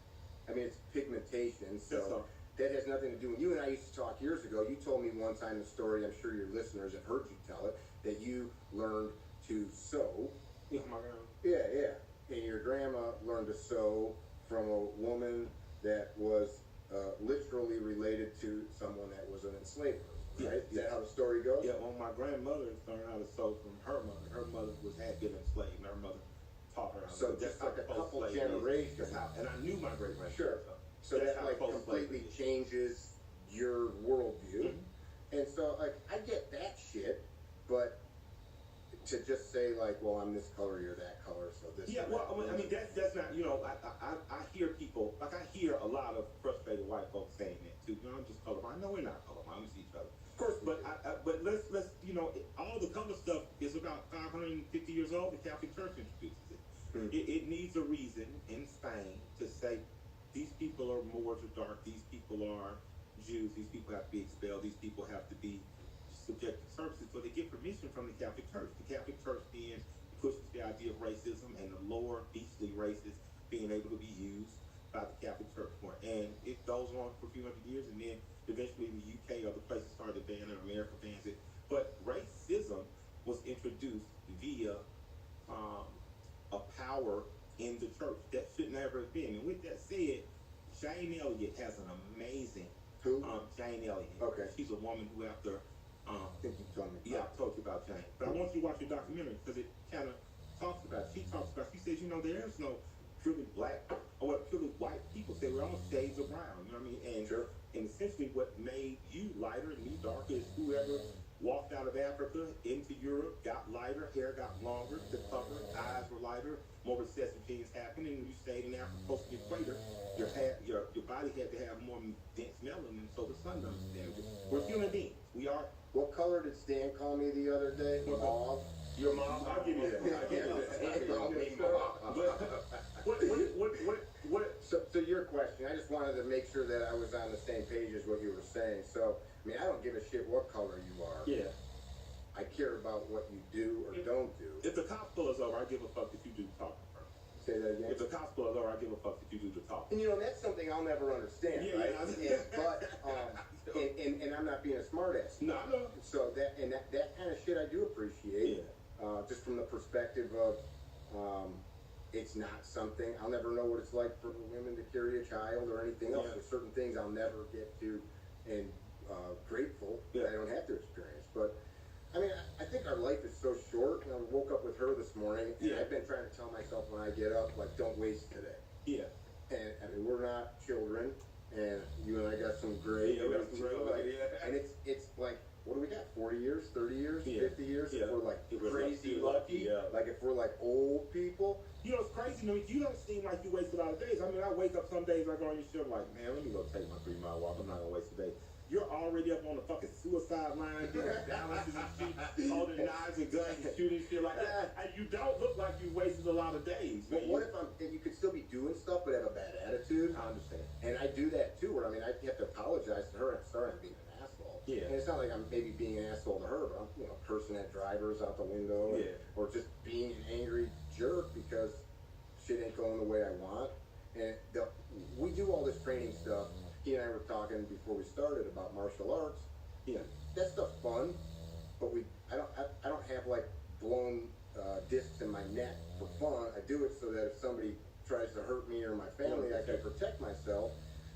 I mean, it's pigmentation, so that has nothing to do with you. And I used to talk years ago. You told me one time the story, I'm sure your listeners have heard you tell it, that you learned to sew. Yeah, my grandma. Yeah. And your grandma learned to sew from a woman that was literally related to someone that was an enslaver, right? Is that how the story goes? Yeah, well, my grandmother learned how to sew from her mother. Her mother had been enslaved, and her mother taught her how to sew. So just like a couple generations. And I knew my great-grandmother. Sure. So that like completely changes your worldview. And so, like, I get that shit, but to just say, like, well, I'm this color, you're that color, so this. Yeah, well, I mean that's not, you know, I hear people, like, I hear a lot of frustrated white folks saying that too. You know, I'm just colorblind. No, we're not colorblind. We see each other. Of course, but let's you know, all the color stuff is about 550 years old. The Catholic Church introduces it. It needs a reason in Spain to say these people are Moors or dark. These people are Jews. These people have to be expelled. These people have to be subject to services, but they get permission from the Catholic Church. The Catholic Church then pushes the idea of racism and the lower beastly races being able to be used by the Catholic Church more. And it goes on for a few hundred years, and then eventually in the UK, other places started banning it, America bans it. But racism was introduced via a power in the church that should never have been. And with that said, Jane Elliott has an amazing... Jane Elliott. Okay. She's a woman who after... I think you told me. Yeah, I told you about Jane. But I want you to watch your documentary because it kind of talks about it. She says, you know, there's no purely black or purely white people. Say we're all shades of brown. You know what I mean? And essentially what made you lighter and me darker is whoever walked out of Africa into Europe, got lighter, hair got longer, the cover, eyes were lighter, more recessive genes happened, and when you stayed in Africa close to the equator, your body had to have more dense melanin so the sun doesn't stand you. We're human beings. We are. What color did Stan call me the other day? Mauve. Your mom? I'll give you that. I'll give you that. So your question, I just wanted to make sure that I was on the same page as what you were saying. So, I mean, I don't give a shit what color you are. Yeah. I care about what you do or don't do. If the cops pull us over, I give a fuck if you do the talking. Say that again? If the cops pull us over, I give a fuck if you do the talking. And you know, that's something I'll never understand, right? And I'm not being a smartass. No, no. So that kind of shit I do appreciate. Yeah. Just from the perspective of it's not something I'll never know what it's like for women to carry a child or anything else. There's certain things I'll never get to, and grateful that I don't have to experience. But I mean, I think our life is so short. And I woke up with her this morning, and I've been trying to tell myself when I get up, like, don't waste today. Yeah. And I mean, we're not children, and you and I got some great, and it's like, what do we got? 40 years, 30 years, 50 years? If we're like crazy lucky, like if we're like old people. You know, it's crazy to me. You don't seem like you waste a lot of days. I mean, I wake up some days, I go on your show, like, man, let me go take my 3-mile walk. I'm not gonna waste a day. You're already up on the fucking suicide line, doing balances and shit, holding knives and guns and shooting shit like that. And you don't look like you wasted a lot of days. But what if you could still be doing stuff but have a bad attitude? I understand. And I do that too, where I mean, I have to apologize to her. I'm sorry I'm being an asshole. Yeah. And it's not like I'm maybe being an asshole to her, but I'm, you know, cursing at drivers out the window. Or just being an angry jerk because shit ain't going the way I want. And we do all this training stuff. He and I were talking before we started about martial arts. You know, that stuff's fun, but I don't have like blown discs in my neck for fun. I do it so that if somebody tries to hurt me or my family, I can protect myself.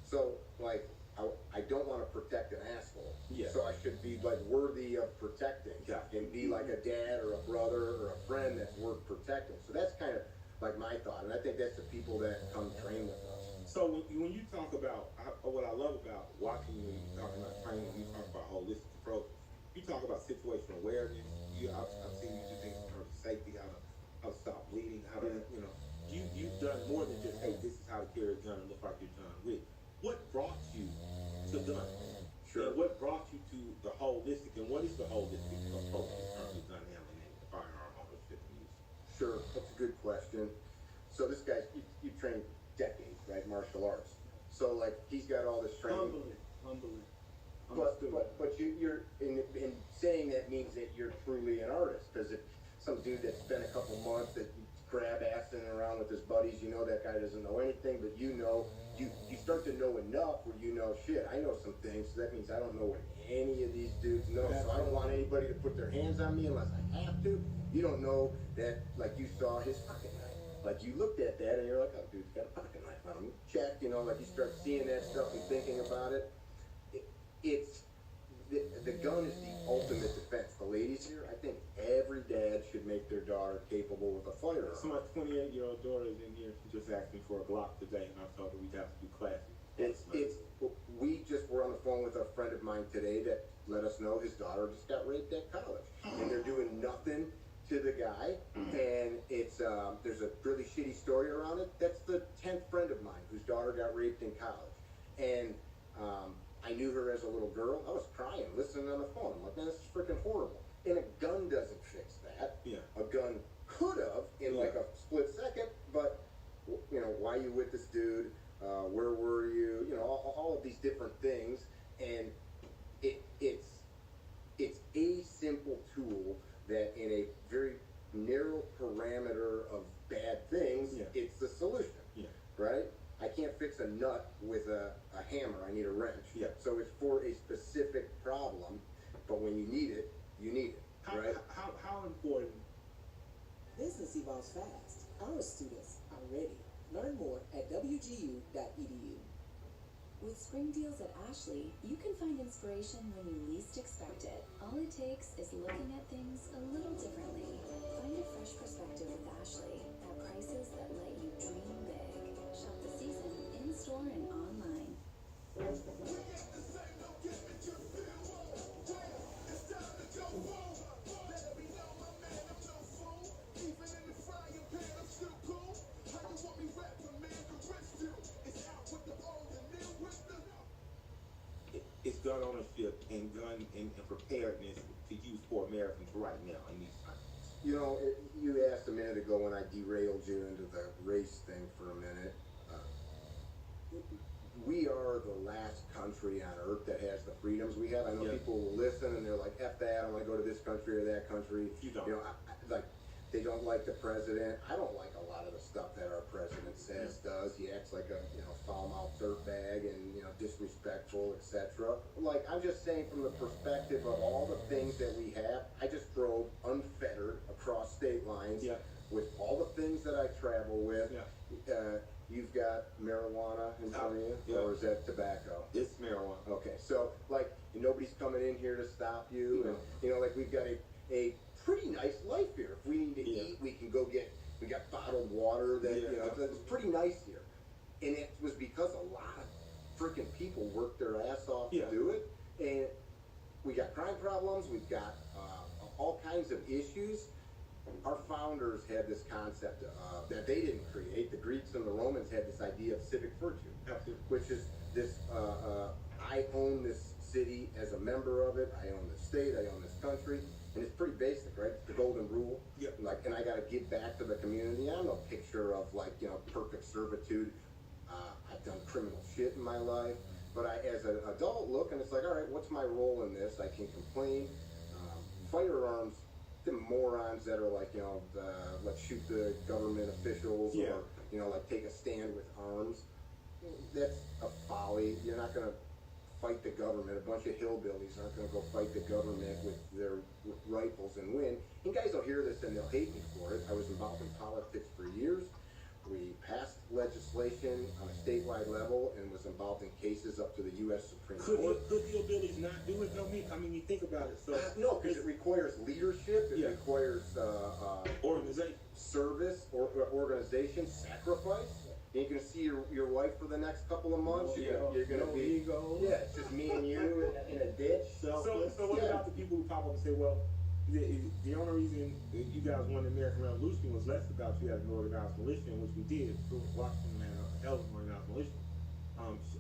So like I don't want to protect an asshole. Yeah. So I should be like worthy of protecting and be like a dad or a brother or a friend that's worth protecting. So that's kind of like my thought, and I think that's the people that come train with us. So when you talk about, what I love about watching you, talking about training, you talk about holistic approach, you talk about situational awareness, I've seen you do things in terms of safety, how to stop bleeding, how to, you know, you've done more than just, hey, this is how to carry a gun and look like you're John Wick. What brought you to gun? Sure. And what brought you to the holistic, and what is the holistic approach in terms of gun handling and firearm ownership and use? Sure, that's a good question. So this guy, you trained decades, right? Martial arts. So like he's got all this training. Humbly. But you're in saying that means that you're truly an artist, because if some dude that spent a couple months that you grab assing around with his buddies, you know that guy doesn't know anything, but you know you start to know enough where you know shit. I know some things, so that means I don't know what any of these dudes know. So I don't want anybody to put their hands on me unless I have to. You don't know that, like you saw his pocket knife. Like you looked at that and you're like, oh, dude's got a pocket knife on him. Check, you know, like you start seeing that stuff and thinking about it. The gun is the ultimate defense. The ladies here, I think every dad should make their daughter capable with a firearm. So my 28-year-old daughter is in here. She just asked me for a Glock today, and I told her we'd have to do classes. We just were on the phone with a friend of mine today that let us know his daughter just got raped at college, and they're doing nothing to the guy, and it's there's a really shitty story around it. That's the 10th friend of mine whose daughter got raped in college, and I knew her as a little girl. I was crying listening on the phone. I'm like, man, this is freaking horrible. And a gun doesn't fix that. Yeah. A gun could have in like a split second, but you know, why you with this dude? Where were you? You know, all of these different things, and it's a simple tool that in a very narrow parameter of bad things, it's the solution. Yeah. Right? I can't fix a nut with a hammer. I need a wrench. Yeah. So it's for a specific problem, but when you need it, you need it. Right? How important? Business evolves fast. Our students are ready. Learn more at wgu.edu. With spring deals at Ashley, you can find inspiration when you least expect it. All it takes is looking at things a little differently. Find a fresh perspective with Ashley at prices that let you dream big. Shop the season in-store and online. We got the same, don't give it your bill. It's time to for Americans right now in these times? You know, you asked a minute ago when I derailed you into the race thing for a minute. We are the last country on earth that has the freedoms we have. I know people will listen and they're like, F that, I want to go to this country or that country. You don't. You know, like, they don't like the president. I don't like a lot of the stuff that our president says, does. He acts like a, foul-mouthed dirtbag and, disrespectful, etc. Like, I'm just saying from the perspective of all the things that we have, I just drove unfettered across state lines with all the things that I travel with. You've got marijuana in front of you, or is that tobacco? It's marijuana. Okay, so, like, nobody's coming in here to stop you, and, like, we've got a pretty nice life here. If we need to eat, we can go get, we got bottled water that, it's pretty nice here. And it was because a lot of freaking people worked their ass off to do it, and we got crime problems, we've got all kinds of issues. Our founders had this concept that they didn't create. The Greeks and the Romans had this idea of civic virtue, which is this, I own this city as a member of it, I own this state, I own this country, and it's pretty basic, right? It's the golden rule. Like, and I got to give back to the community. I'm no picture of, like, perfect servitude. I've done criminal shit in my life, but I, as an adult, look, and it's like, all right, what's my role in this? I can complain. Firearms, the morons that are like, let's shoot the government officials or, like take a stand with arms. That's a folly. You're not going to fight the government. A bunch of hillbillies aren't going to go fight the government with their rifles and win. And guys will hear this and they'll hate me for it. I was involved in politics for years. We passed legislation on a statewide level and was involved in cases up to the U.S. Supreme Court. Could hillbillies not do it, though? I mean, you think about it. So no, because it requires leadership. It requires organization, service, or organization, sacrifice. You ain't gonna see your wife for the next couple of months. You're gonna be it's just me and you in a ditch. So what about the people who pop up and say, well, the only reason you guys won the American Revolution was less about you as an organized militia, which we did. George Washington had a hell of an organized militia.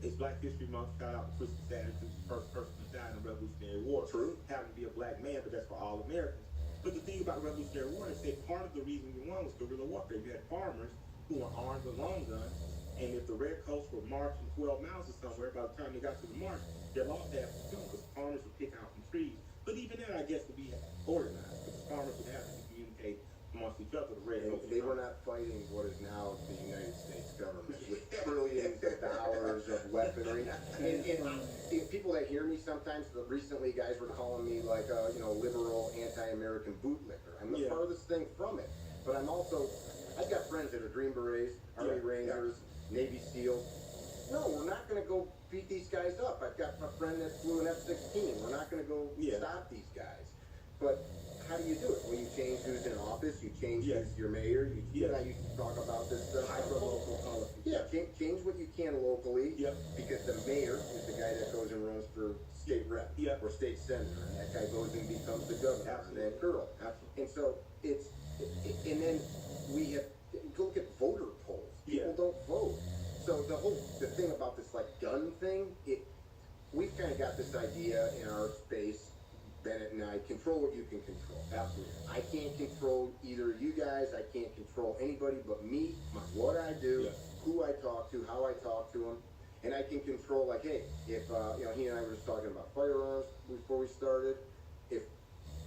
It's Black History Month. Shout out to Christy Savage, who's the first person to die in the Revolutionary War. True. Happened to be a black man, but that's for all Americans. But the thing about Revolutionary War is that part of the reason we won was guerrilla warfare. You had farmers who were armed with long guns, and if the Redcoats were marching 12 miles or somewhere, by the time they got to the march, they lost half the field because farmers would pick out from trees. But even then, I guess, would be organized, because farmers would have to communicate amongst each other. The Redcoats. They were not fighting what is now the United States government with trillions of dollars of weaponry. And people that hear me sometimes, recently guys were calling me like a liberal, anti-American bootlicker. I'm the farthest thing from it. But I'm also, I've got friends that are Green Berets, Army Rangers, Navy SEALs. No, we're not going to go beat these guys up. I've got a friend that flew an F-16. We're not going to go stop these guys. But how do you do it? Well, you change who's in office. You change who's your mayor. You I used to talk about this stuff. Hyper-local politics. Change what you can locally. Because the mayor is the guy that goes and runs for state rep or state senator. And that guy goes and becomes the governor. That girl. And so and then we have, go look at voter polls. People don't vote. So the thing about this like gun thing, we've kind of got this idea in our space, Bennett and I, control what you can control. Absolutely. I can't control either you guys. I can't control anybody but me, what I do, who I talk to, how I talk to them. And I can control, like, hey, if, he and I were just talking about firearms before we started. If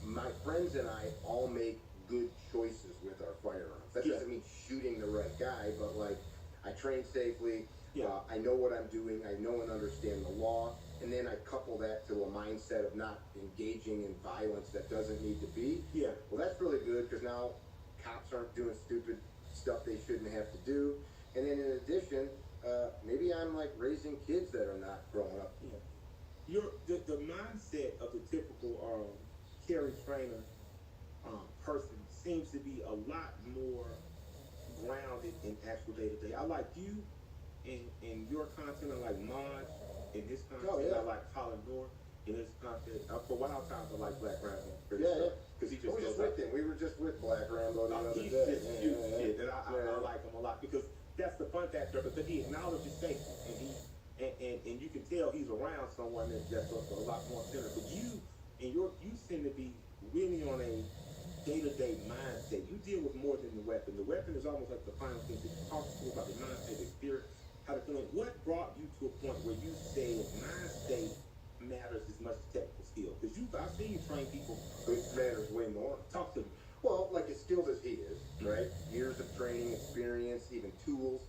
my friends and I all make good choices with our firearms, that doesn't mean shooting the right guy, but like, I train safely, I know what I'm doing, I know and understand the law, and then I couple that to a mindset of not engaging in violence that doesn't need to be. Well, that's really good, because now cops aren't doing stupid stuff they shouldn't have to do. And then in addition, maybe I'm like raising kids that are not growing up. The mindset of the typical carry trainer person seems to be a lot more grounded in actual day-to-day. I like you in your content. I like Mod in his content. I like Colin Moore in his content. For Wild Times, I like Black Rambo. Because he just we were just with Black Rambo the other day. And I like him a lot because that's the fun factor. But he acknowledges faith, and you can tell he's around someone that's a lot more centered. But you seem to be really on a day-to-day mindset. You deal with more than the weapon. The weapon is almost like the final thing to talk to you about the mindset, the spirit, how to feel. What brought you to a point where you said mind state matters as much as technical skill? Because I've seen you train people. It matters way more. Talk to me. Well, like as skilled as he is, right? Years of training, experience, even tools.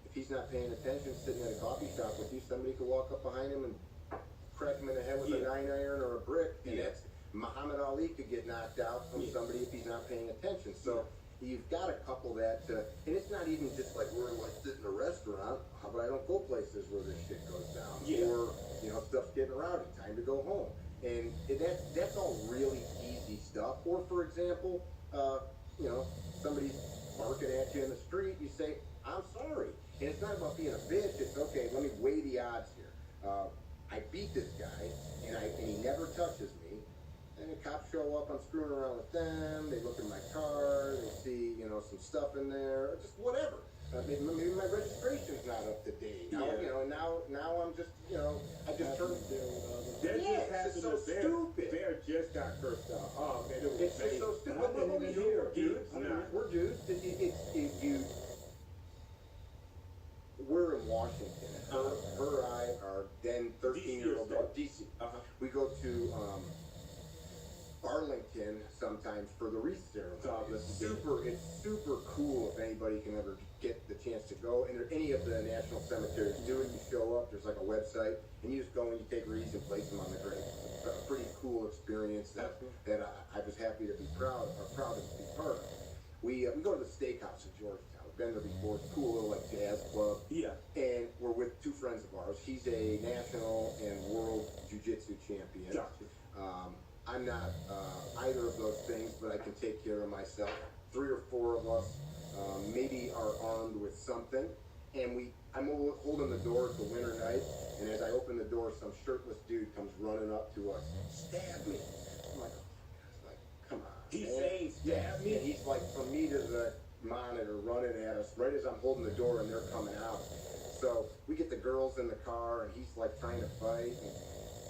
If he's not paying attention, sitting at a coffee shop with you, somebody could walk up behind him and crack him in the head with a 9-iron or a brick, and that's Muhammad Ali could get knocked out from somebody if he's not paying attention. So you've got to couple that, and it's not even just like we're like sitting in a restaurant. How about I don't go places where this shit goes down, or stuff's getting rowdy, time to go home, and that's all really easy stuff. Or for example, somebody's barking at you in the street, you say, "I'm sorry," and it's not about being a bitch. It's okay. Let me weigh the odds here. I beat this guy, and he never touches me. And the cops show up, I'm screwing around with them, they look in my car, they see, some stuff in there, or just whatever. Maybe my registration's not up to date. Now, now I'm just, I just turned... It's so stupid. Bear just got cursed out. Oh, man, it's just so stupid. But we're dudes. We're dudes. We're in Washington. Her and I are then 13-year-old DC. We go to Arlington sometimes for the wreath ceremony. It's super cool if anybody can ever get the chance to go. And any of the national cemeteries do it. You show up, there's like a website, and you just go and you take wreaths and place them on the grave. It's a pretty cool experience that I was happy to be proud to be part of. We go to the steakhouse in Georgetown. We've been there before. It's a cool little like jazz club. Yeah. And we're with two friends of ours. He's a national and world jiu-jitsu champion. Gotcha. I'm not either of those things, but I can take care of myself. 3 or 4 of us maybe are armed with something, and I'm holding the door. It's a winter night, and as I open the door, some shirtless dude comes running up to us, stab me. I'm like, come on. He's saying stab me? And he's like from me to the monitor running at us right as I'm holding the door, and they're coming out. So we get the girls in the car, and he's like trying to fight, and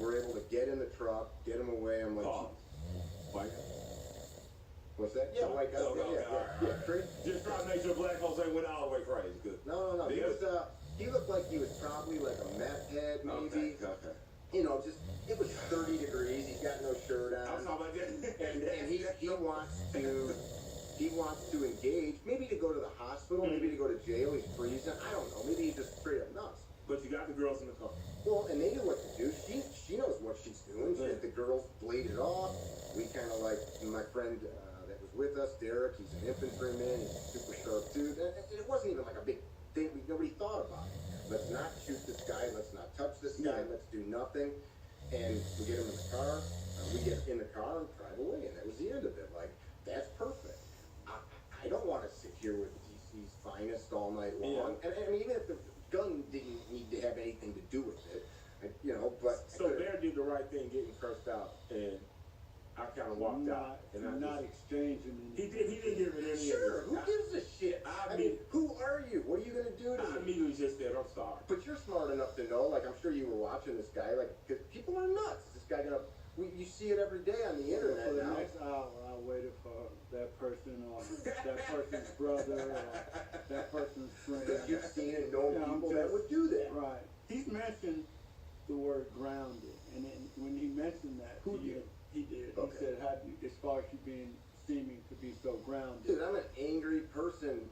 we're able to get in the truck, get him away. I'm like, white. What's that? Yeah, white guy. Yeah. Just trying to make sure black folks ain't went all the way crazy. Good. No. He looked like he was probably like a meth head, maybe. Okay. It was 30 degrees. He's got no shirt on. I'm talking about that. And he wants to engage, maybe to go to the hospital, maybe to go to jail. He's freezing. I don't know. Maybe he's just straight up nuts. But you got the girls in the car. Well, and they knew what to do. She knows what she's doing. The girls bladed off. We kind of like my friend that was with us, Derek. He's an infantryman. He's a super sharp dude. And it wasn't even like a big thing. Nobody thought about it. Let's not shoot this guy. Let's not touch this guy. Let's do nothing. And we get him in the car. We get in the car and drive away. And that was the end of it. Like, that's perfect. I don't want to sit here with DC's finest all night long. And I mean, even if the gun didn't need to have anything to do with it, but... So Bear did the right thing getting cursed out, and I kind of walked out. And not exchanging anything. He didn't give it any... Sure, who gives a shit? I mean, who are you? What are you going to do to me? I immediately just said, I'm sorry. But you're smart enough to know, like, I'm sure you were watching this guy, like, because people are nuts. This guy going to... You see it every day on the internet for the now. next hour, I waited for that person or that person's brother or that person's friend. Because you've seen and known people that would do that. Right. He's mentioned the word grounded, and then when he mentioned that, he did. Okay. He said, "How do you, as far as you seeming to be so grounded?" Dude, I'm an angry person.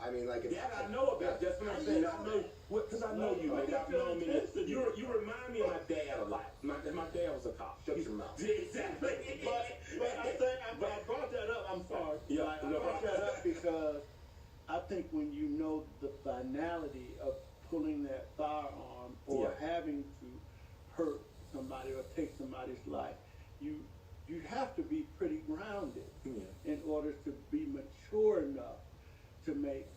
I mean, like, I know about. That's what I'm saying. I know, because I know you. Like, I've known me. You remind me of my dad a lot. My dad was a cop. Shut your mouth. Exactly. But I brought that up. I'm sorry. Yeah, I brought that up because I think when you know the finality of pulling that firearm or having to hurt somebody or take somebody's life, you have to be pretty grounded in order to be mature enough to make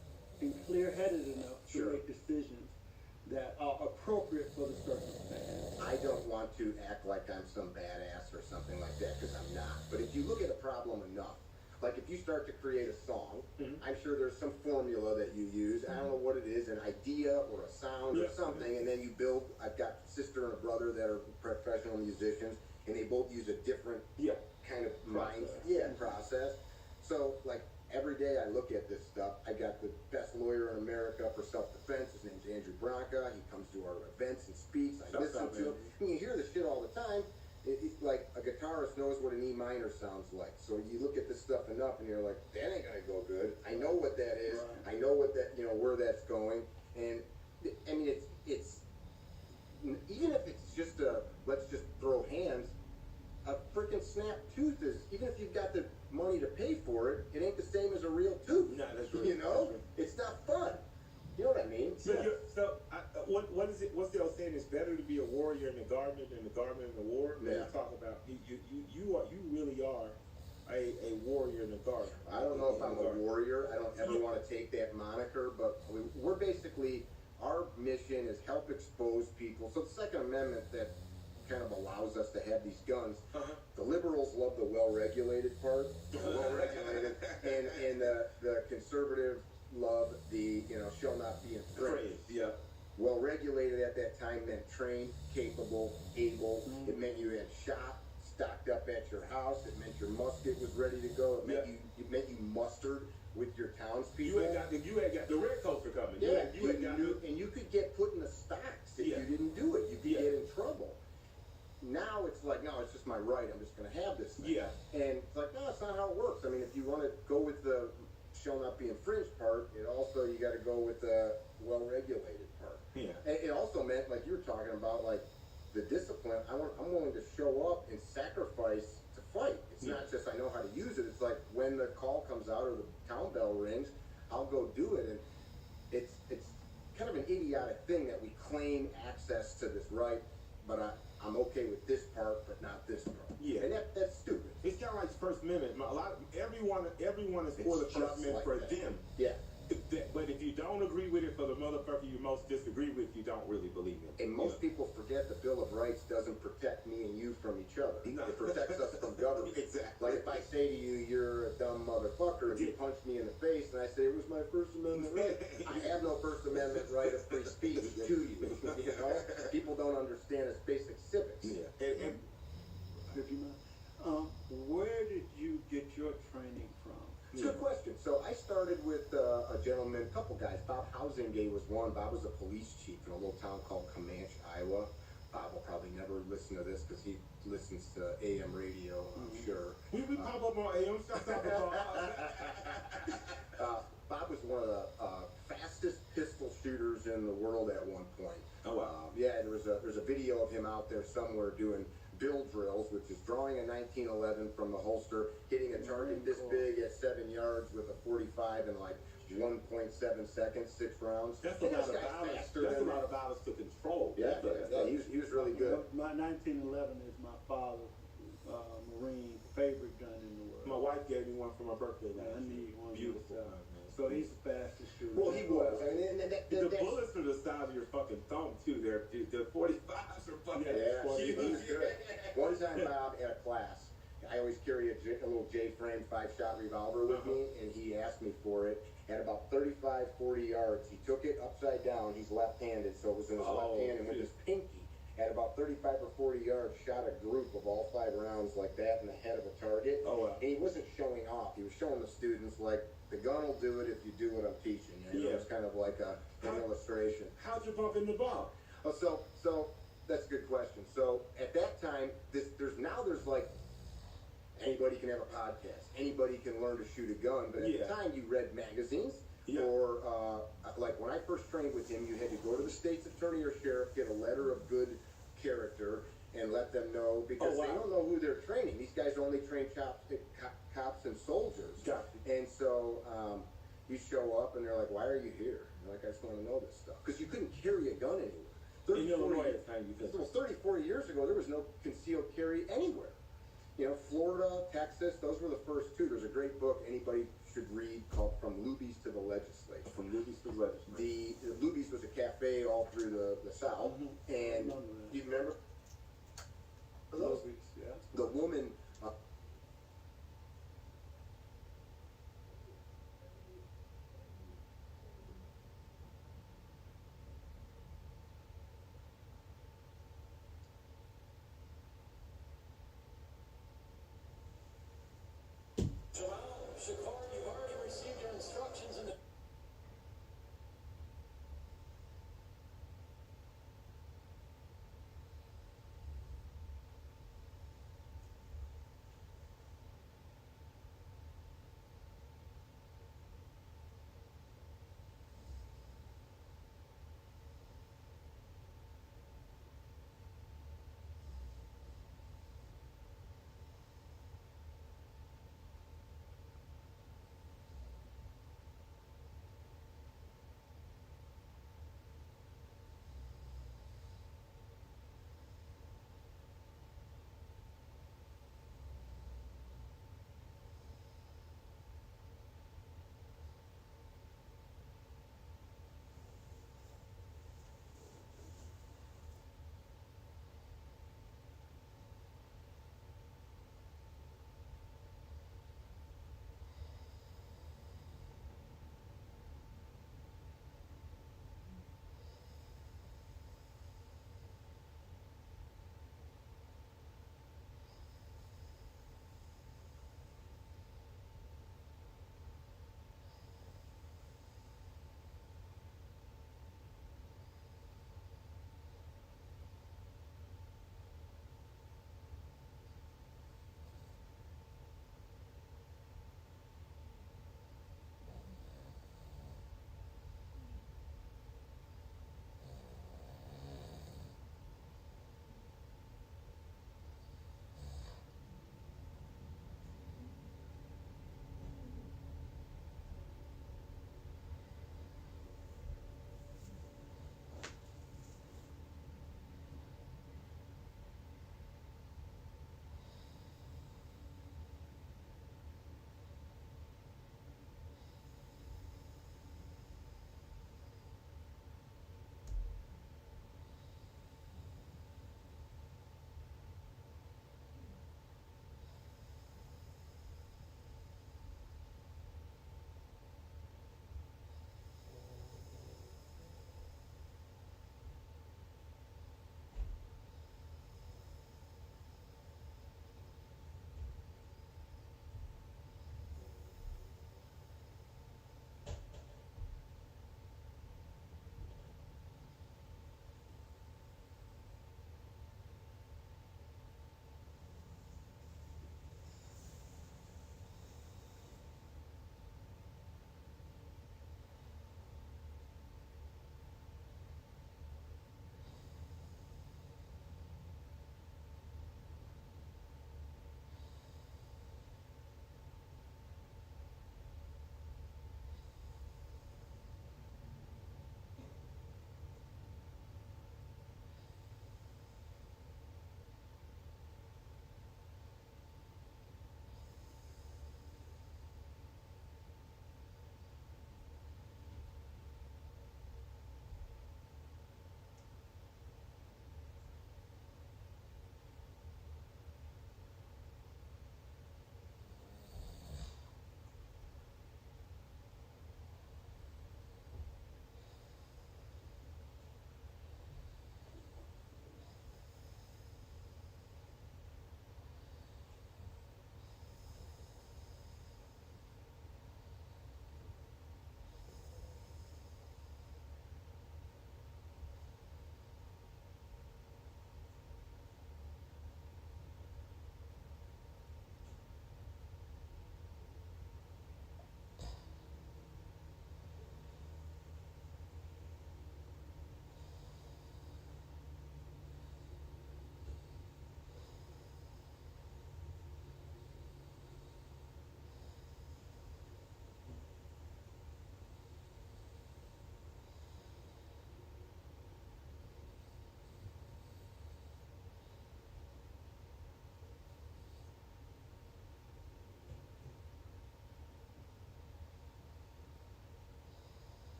and clear-headed enough to make decisions that are appropriate for the circumstance. I don't want to act like I'm some badass or something like that, because I'm not. But if you look at a problem enough, like if you start to create a song, I'm sure there's some formula that you use. I don't know what it is, an idea or a sound or something, and then you build. I've got a sister and a brother that are professional musicians, and they both use a different kind of mind, process. So like every day I look at this stuff. I got the best lawyer in America for self-defense. His name's Andrew Branca. He comes to our events and speaks. I listen to him. And you hear this shit all the time. It's like a guitarist knows what an E minor sounds like. So you look at this stuff enough and you're like, that ain't gonna go good. I know what that is. Right. I know what that, where that's going. And I mean, it's even if it's just let's just throw hands, a freaking snap tooth is, even if you've got the money to pay for it, it ain't the same as a real tooth. No, that's right. It's not fun. You know what I mean? What is it? What's the old saying? It's better to be a warrior in the garden than the garden in the war. Yeah. You talk about you really are a warrior in the garden. I don't know if I'm a warrior. I don't ever want to take that moniker, but we're basically, our mission is help expose people. So the Second Amendment that kind of allows us to have these guns. The liberals love the well-regulated part, well-regulated, and the conservative love the shall not be infringed. Yeah. Well-regulated at that time meant trained, capable, able. It meant you had shot stocked up at your house. It meant your musket was ready to go. It meant you mustered with your townspeople. You had got the red coats are coming. Yeah, and you could get put in the stocks if you didn't do it. You could get in trouble. Now it's like, no, it's just my right. I'm just going to have this thing. Yeah. And it's like, no, that's not how it works. I mean, if you want to go with the shall not be infringed part, it also, you got to go with the well-regulated part. Yeah. And it also meant, like you were talking about, like the discipline. I'm willing to show up and sacrifice to fight. It's not just I know how to use it. It's like when the call comes out or the town bell rings, I'll go do it. And it's kind of an idiotic thing that we claim access to this right, but I'm okay with this part, but not this part. Yeah, and that's stupid. It's kind of like the First Amendment. Everyone is for the First Amendment for them. Yeah. But if you don't agree with it for the motherfucker you most disagree with, you don't really believe it. And most people forget the Bill of Rights doesn't protect me and you from each other. It protects us from government. Exactly. Like if I say to you, you're a dumb motherfucker, and you punch me in the face, and I say, it was my First Amendment right. I have no First Amendment right of free speech to you. People don't understand its basic civics. Yeah. If you mind, where did you get your training from? It's a good question. So I started with a gentleman, a couple guys. Bob Housingay was one. Bob was a police chief in a little town called Comanche, Iowa. Bob will probably never listen to this because he listens to AM radio, I'm sure. We pop up on AM. Bob was one of the fastest pistol shooters in the world at one point. Oh wow! Yeah, there's a video of him out there somewhere doing bill drills, which is drawing a 1911 from the holster, hitting a target this big at 7 yards with a 45 in like 1.7 seconds, 6 rounds. That's a lot of violence to control. Yeah, he was really good. My 1911 is my father's Marine favorite gun in the world. My wife gave me one for my birthday. I need one. Beautiful. So he's the fastest shooter. Well, he was. I mean, the bullets are the size of your fucking thumb too. The 45s are fucking. Yeah, he was good. One time, Bob, at a class, I always carry a little J-frame 5-shot revolver with me, and he asked me for it. At about 35, 40 yards, he took it upside down. He's left-handed, so it was in his left hand, and with his pinky, at about 35 or 40 yards, shot a group of all 5 rounds like that in the head of a target. Oh, wow. And he wasn't showing off. He was showing the students, like, the gun will do it if you do what I'm teaching. It was kind of like an illustration. How'd you bump into Bob? Oh, so that's a good question. So at that time, there's like anybody can have a podcast. Anybody can learn to shoot a gun. But at the time, you read magazines. Or like when I first trained with him, you had to go to the state's attorney or sheriff, get a letter of good character, and let them know because they don't know who they're training. These guys only train cops and soldiers. And so you show up and they're like, "Why are you here?" And like, "I just want to know this stuff." Because you couldn't carry a gun anywhere. 30, 40 years ago, there was no concealed carry anywhere. Florida, Texas, those were the first two. There's a great book anybody should read called From Lubies to the Legislature. From Lubies to the Legislature. The Lubies was a cafe all through the South. And you remember? Lubies, yeah. The woman...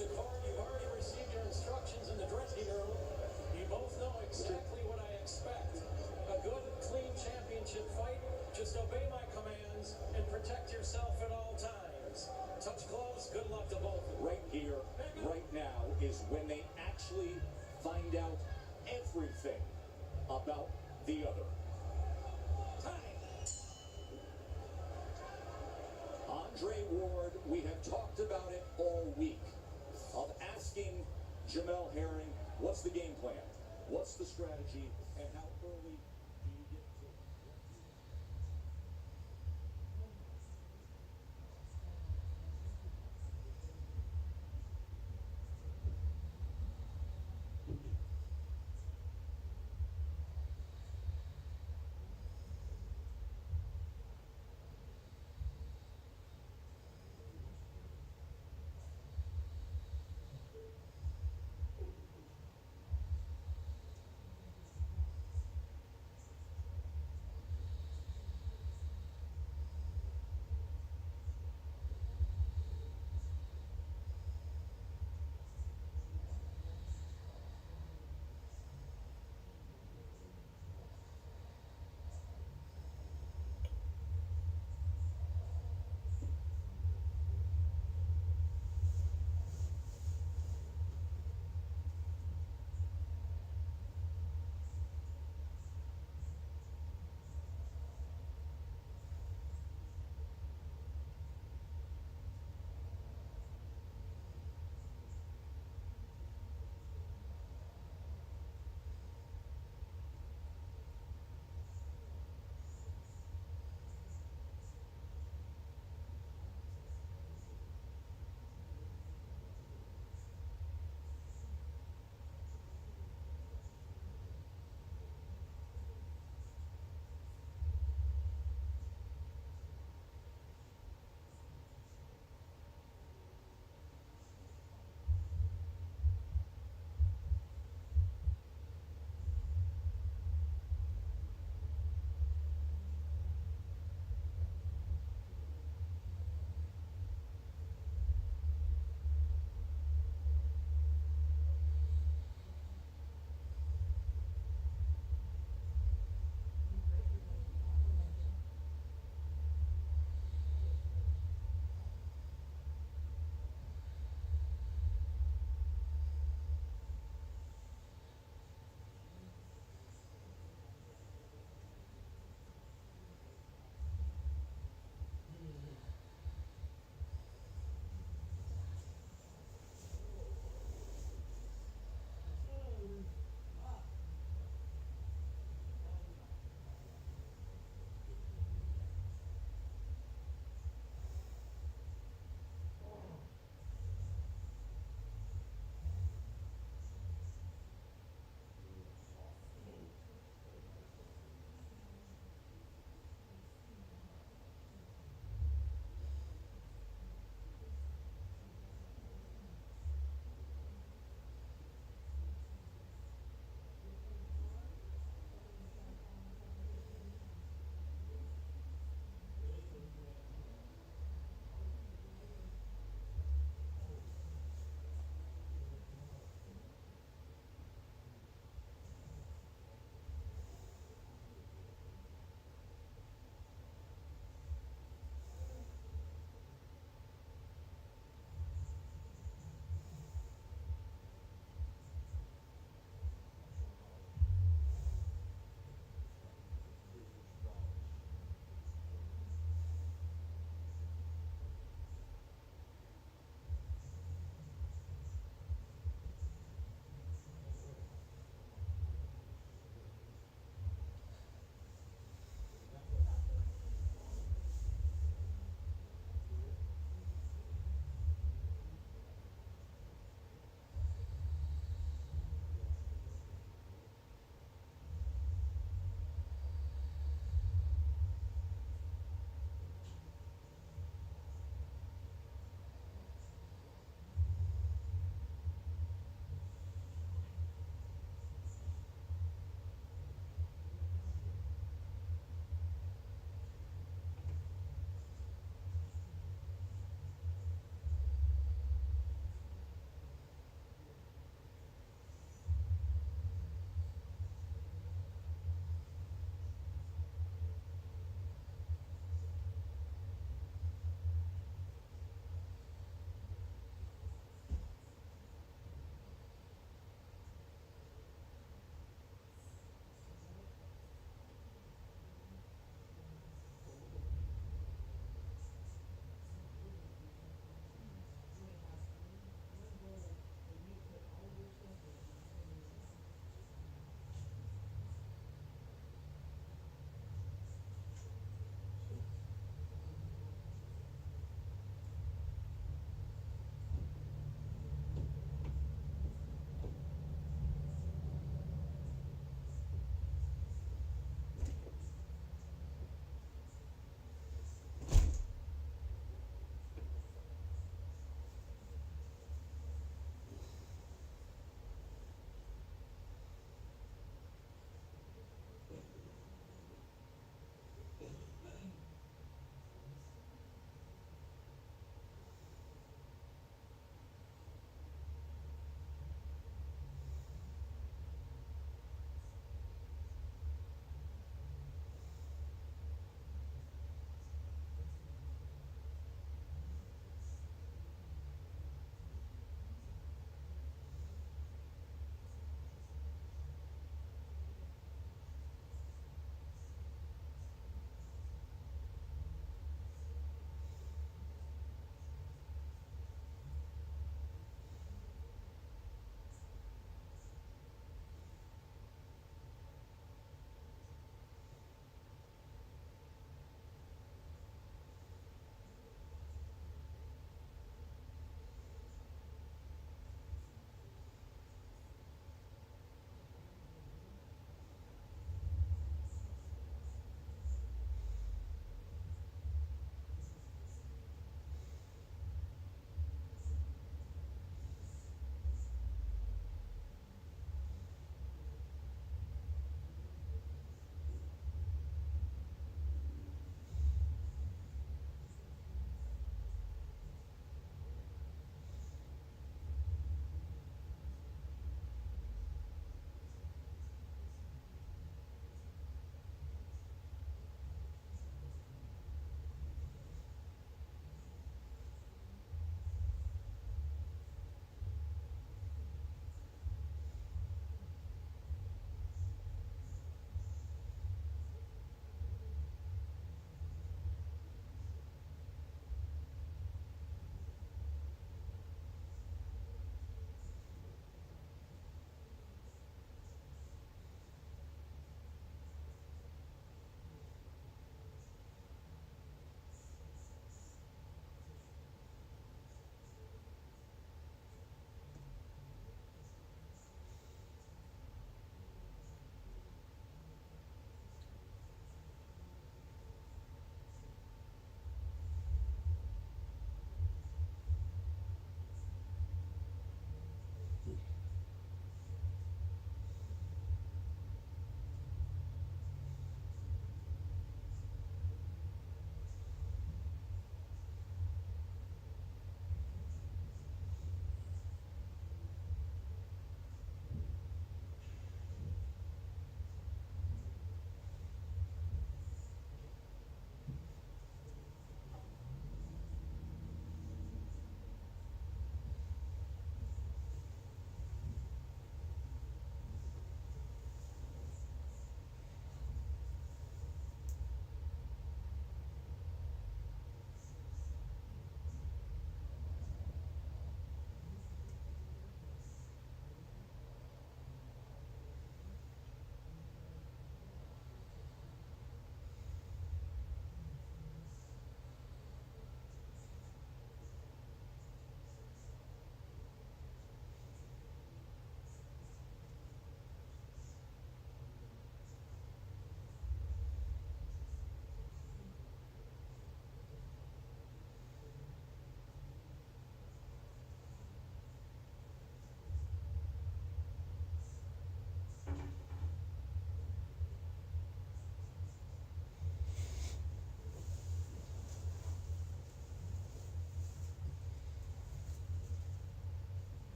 Shakur, you've already received your instructions in the dressing room. You both know exactly what I expect. A good, clean championship fight. Just obey my commands and protect yourself at all times. Touch gloves, good luck to both of you. Right here, right now, is when they actually find out everything about the other. Andre Ward, we have talked about it all week, of asking Jamel Herring, what's the game plan? What's the strategy? And how early do you get to...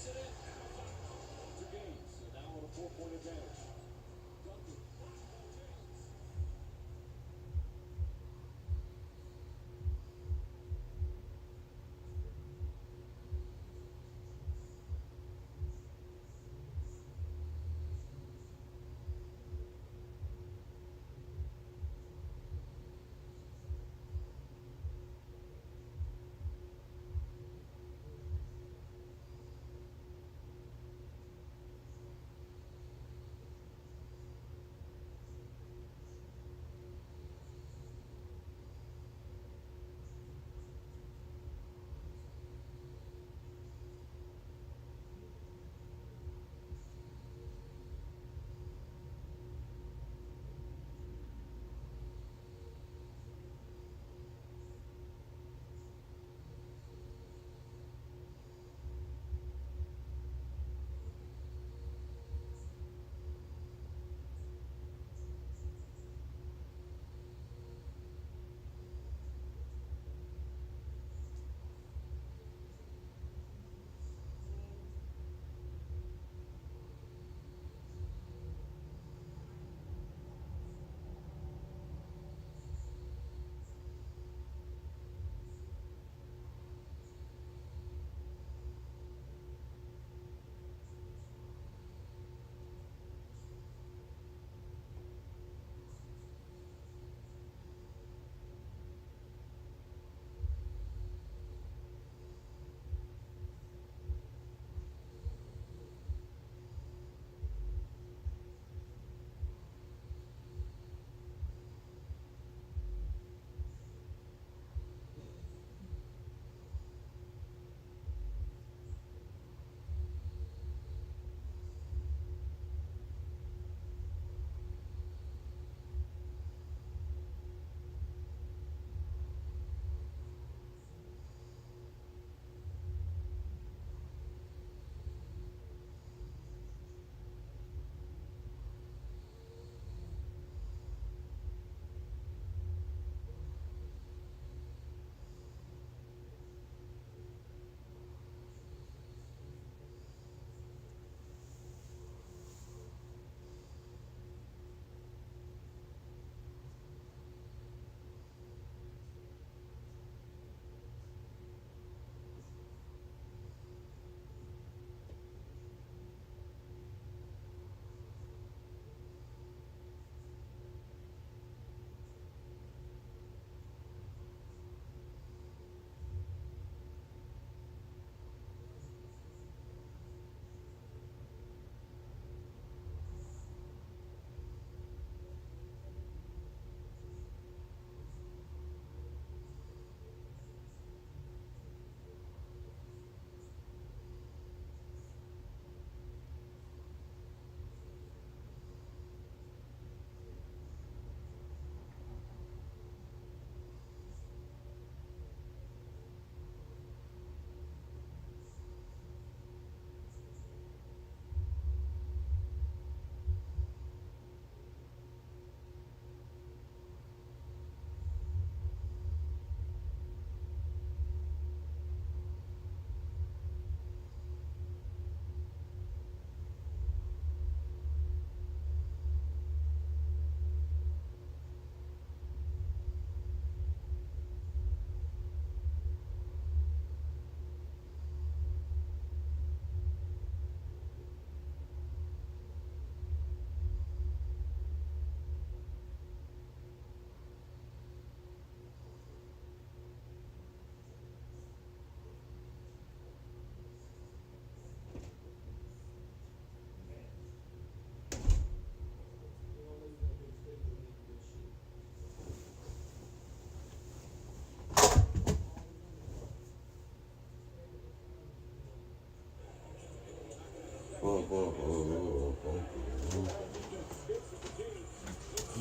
it in. To Gaines, and now on a 4-point advantage. Duncan. James. Mm-hmm.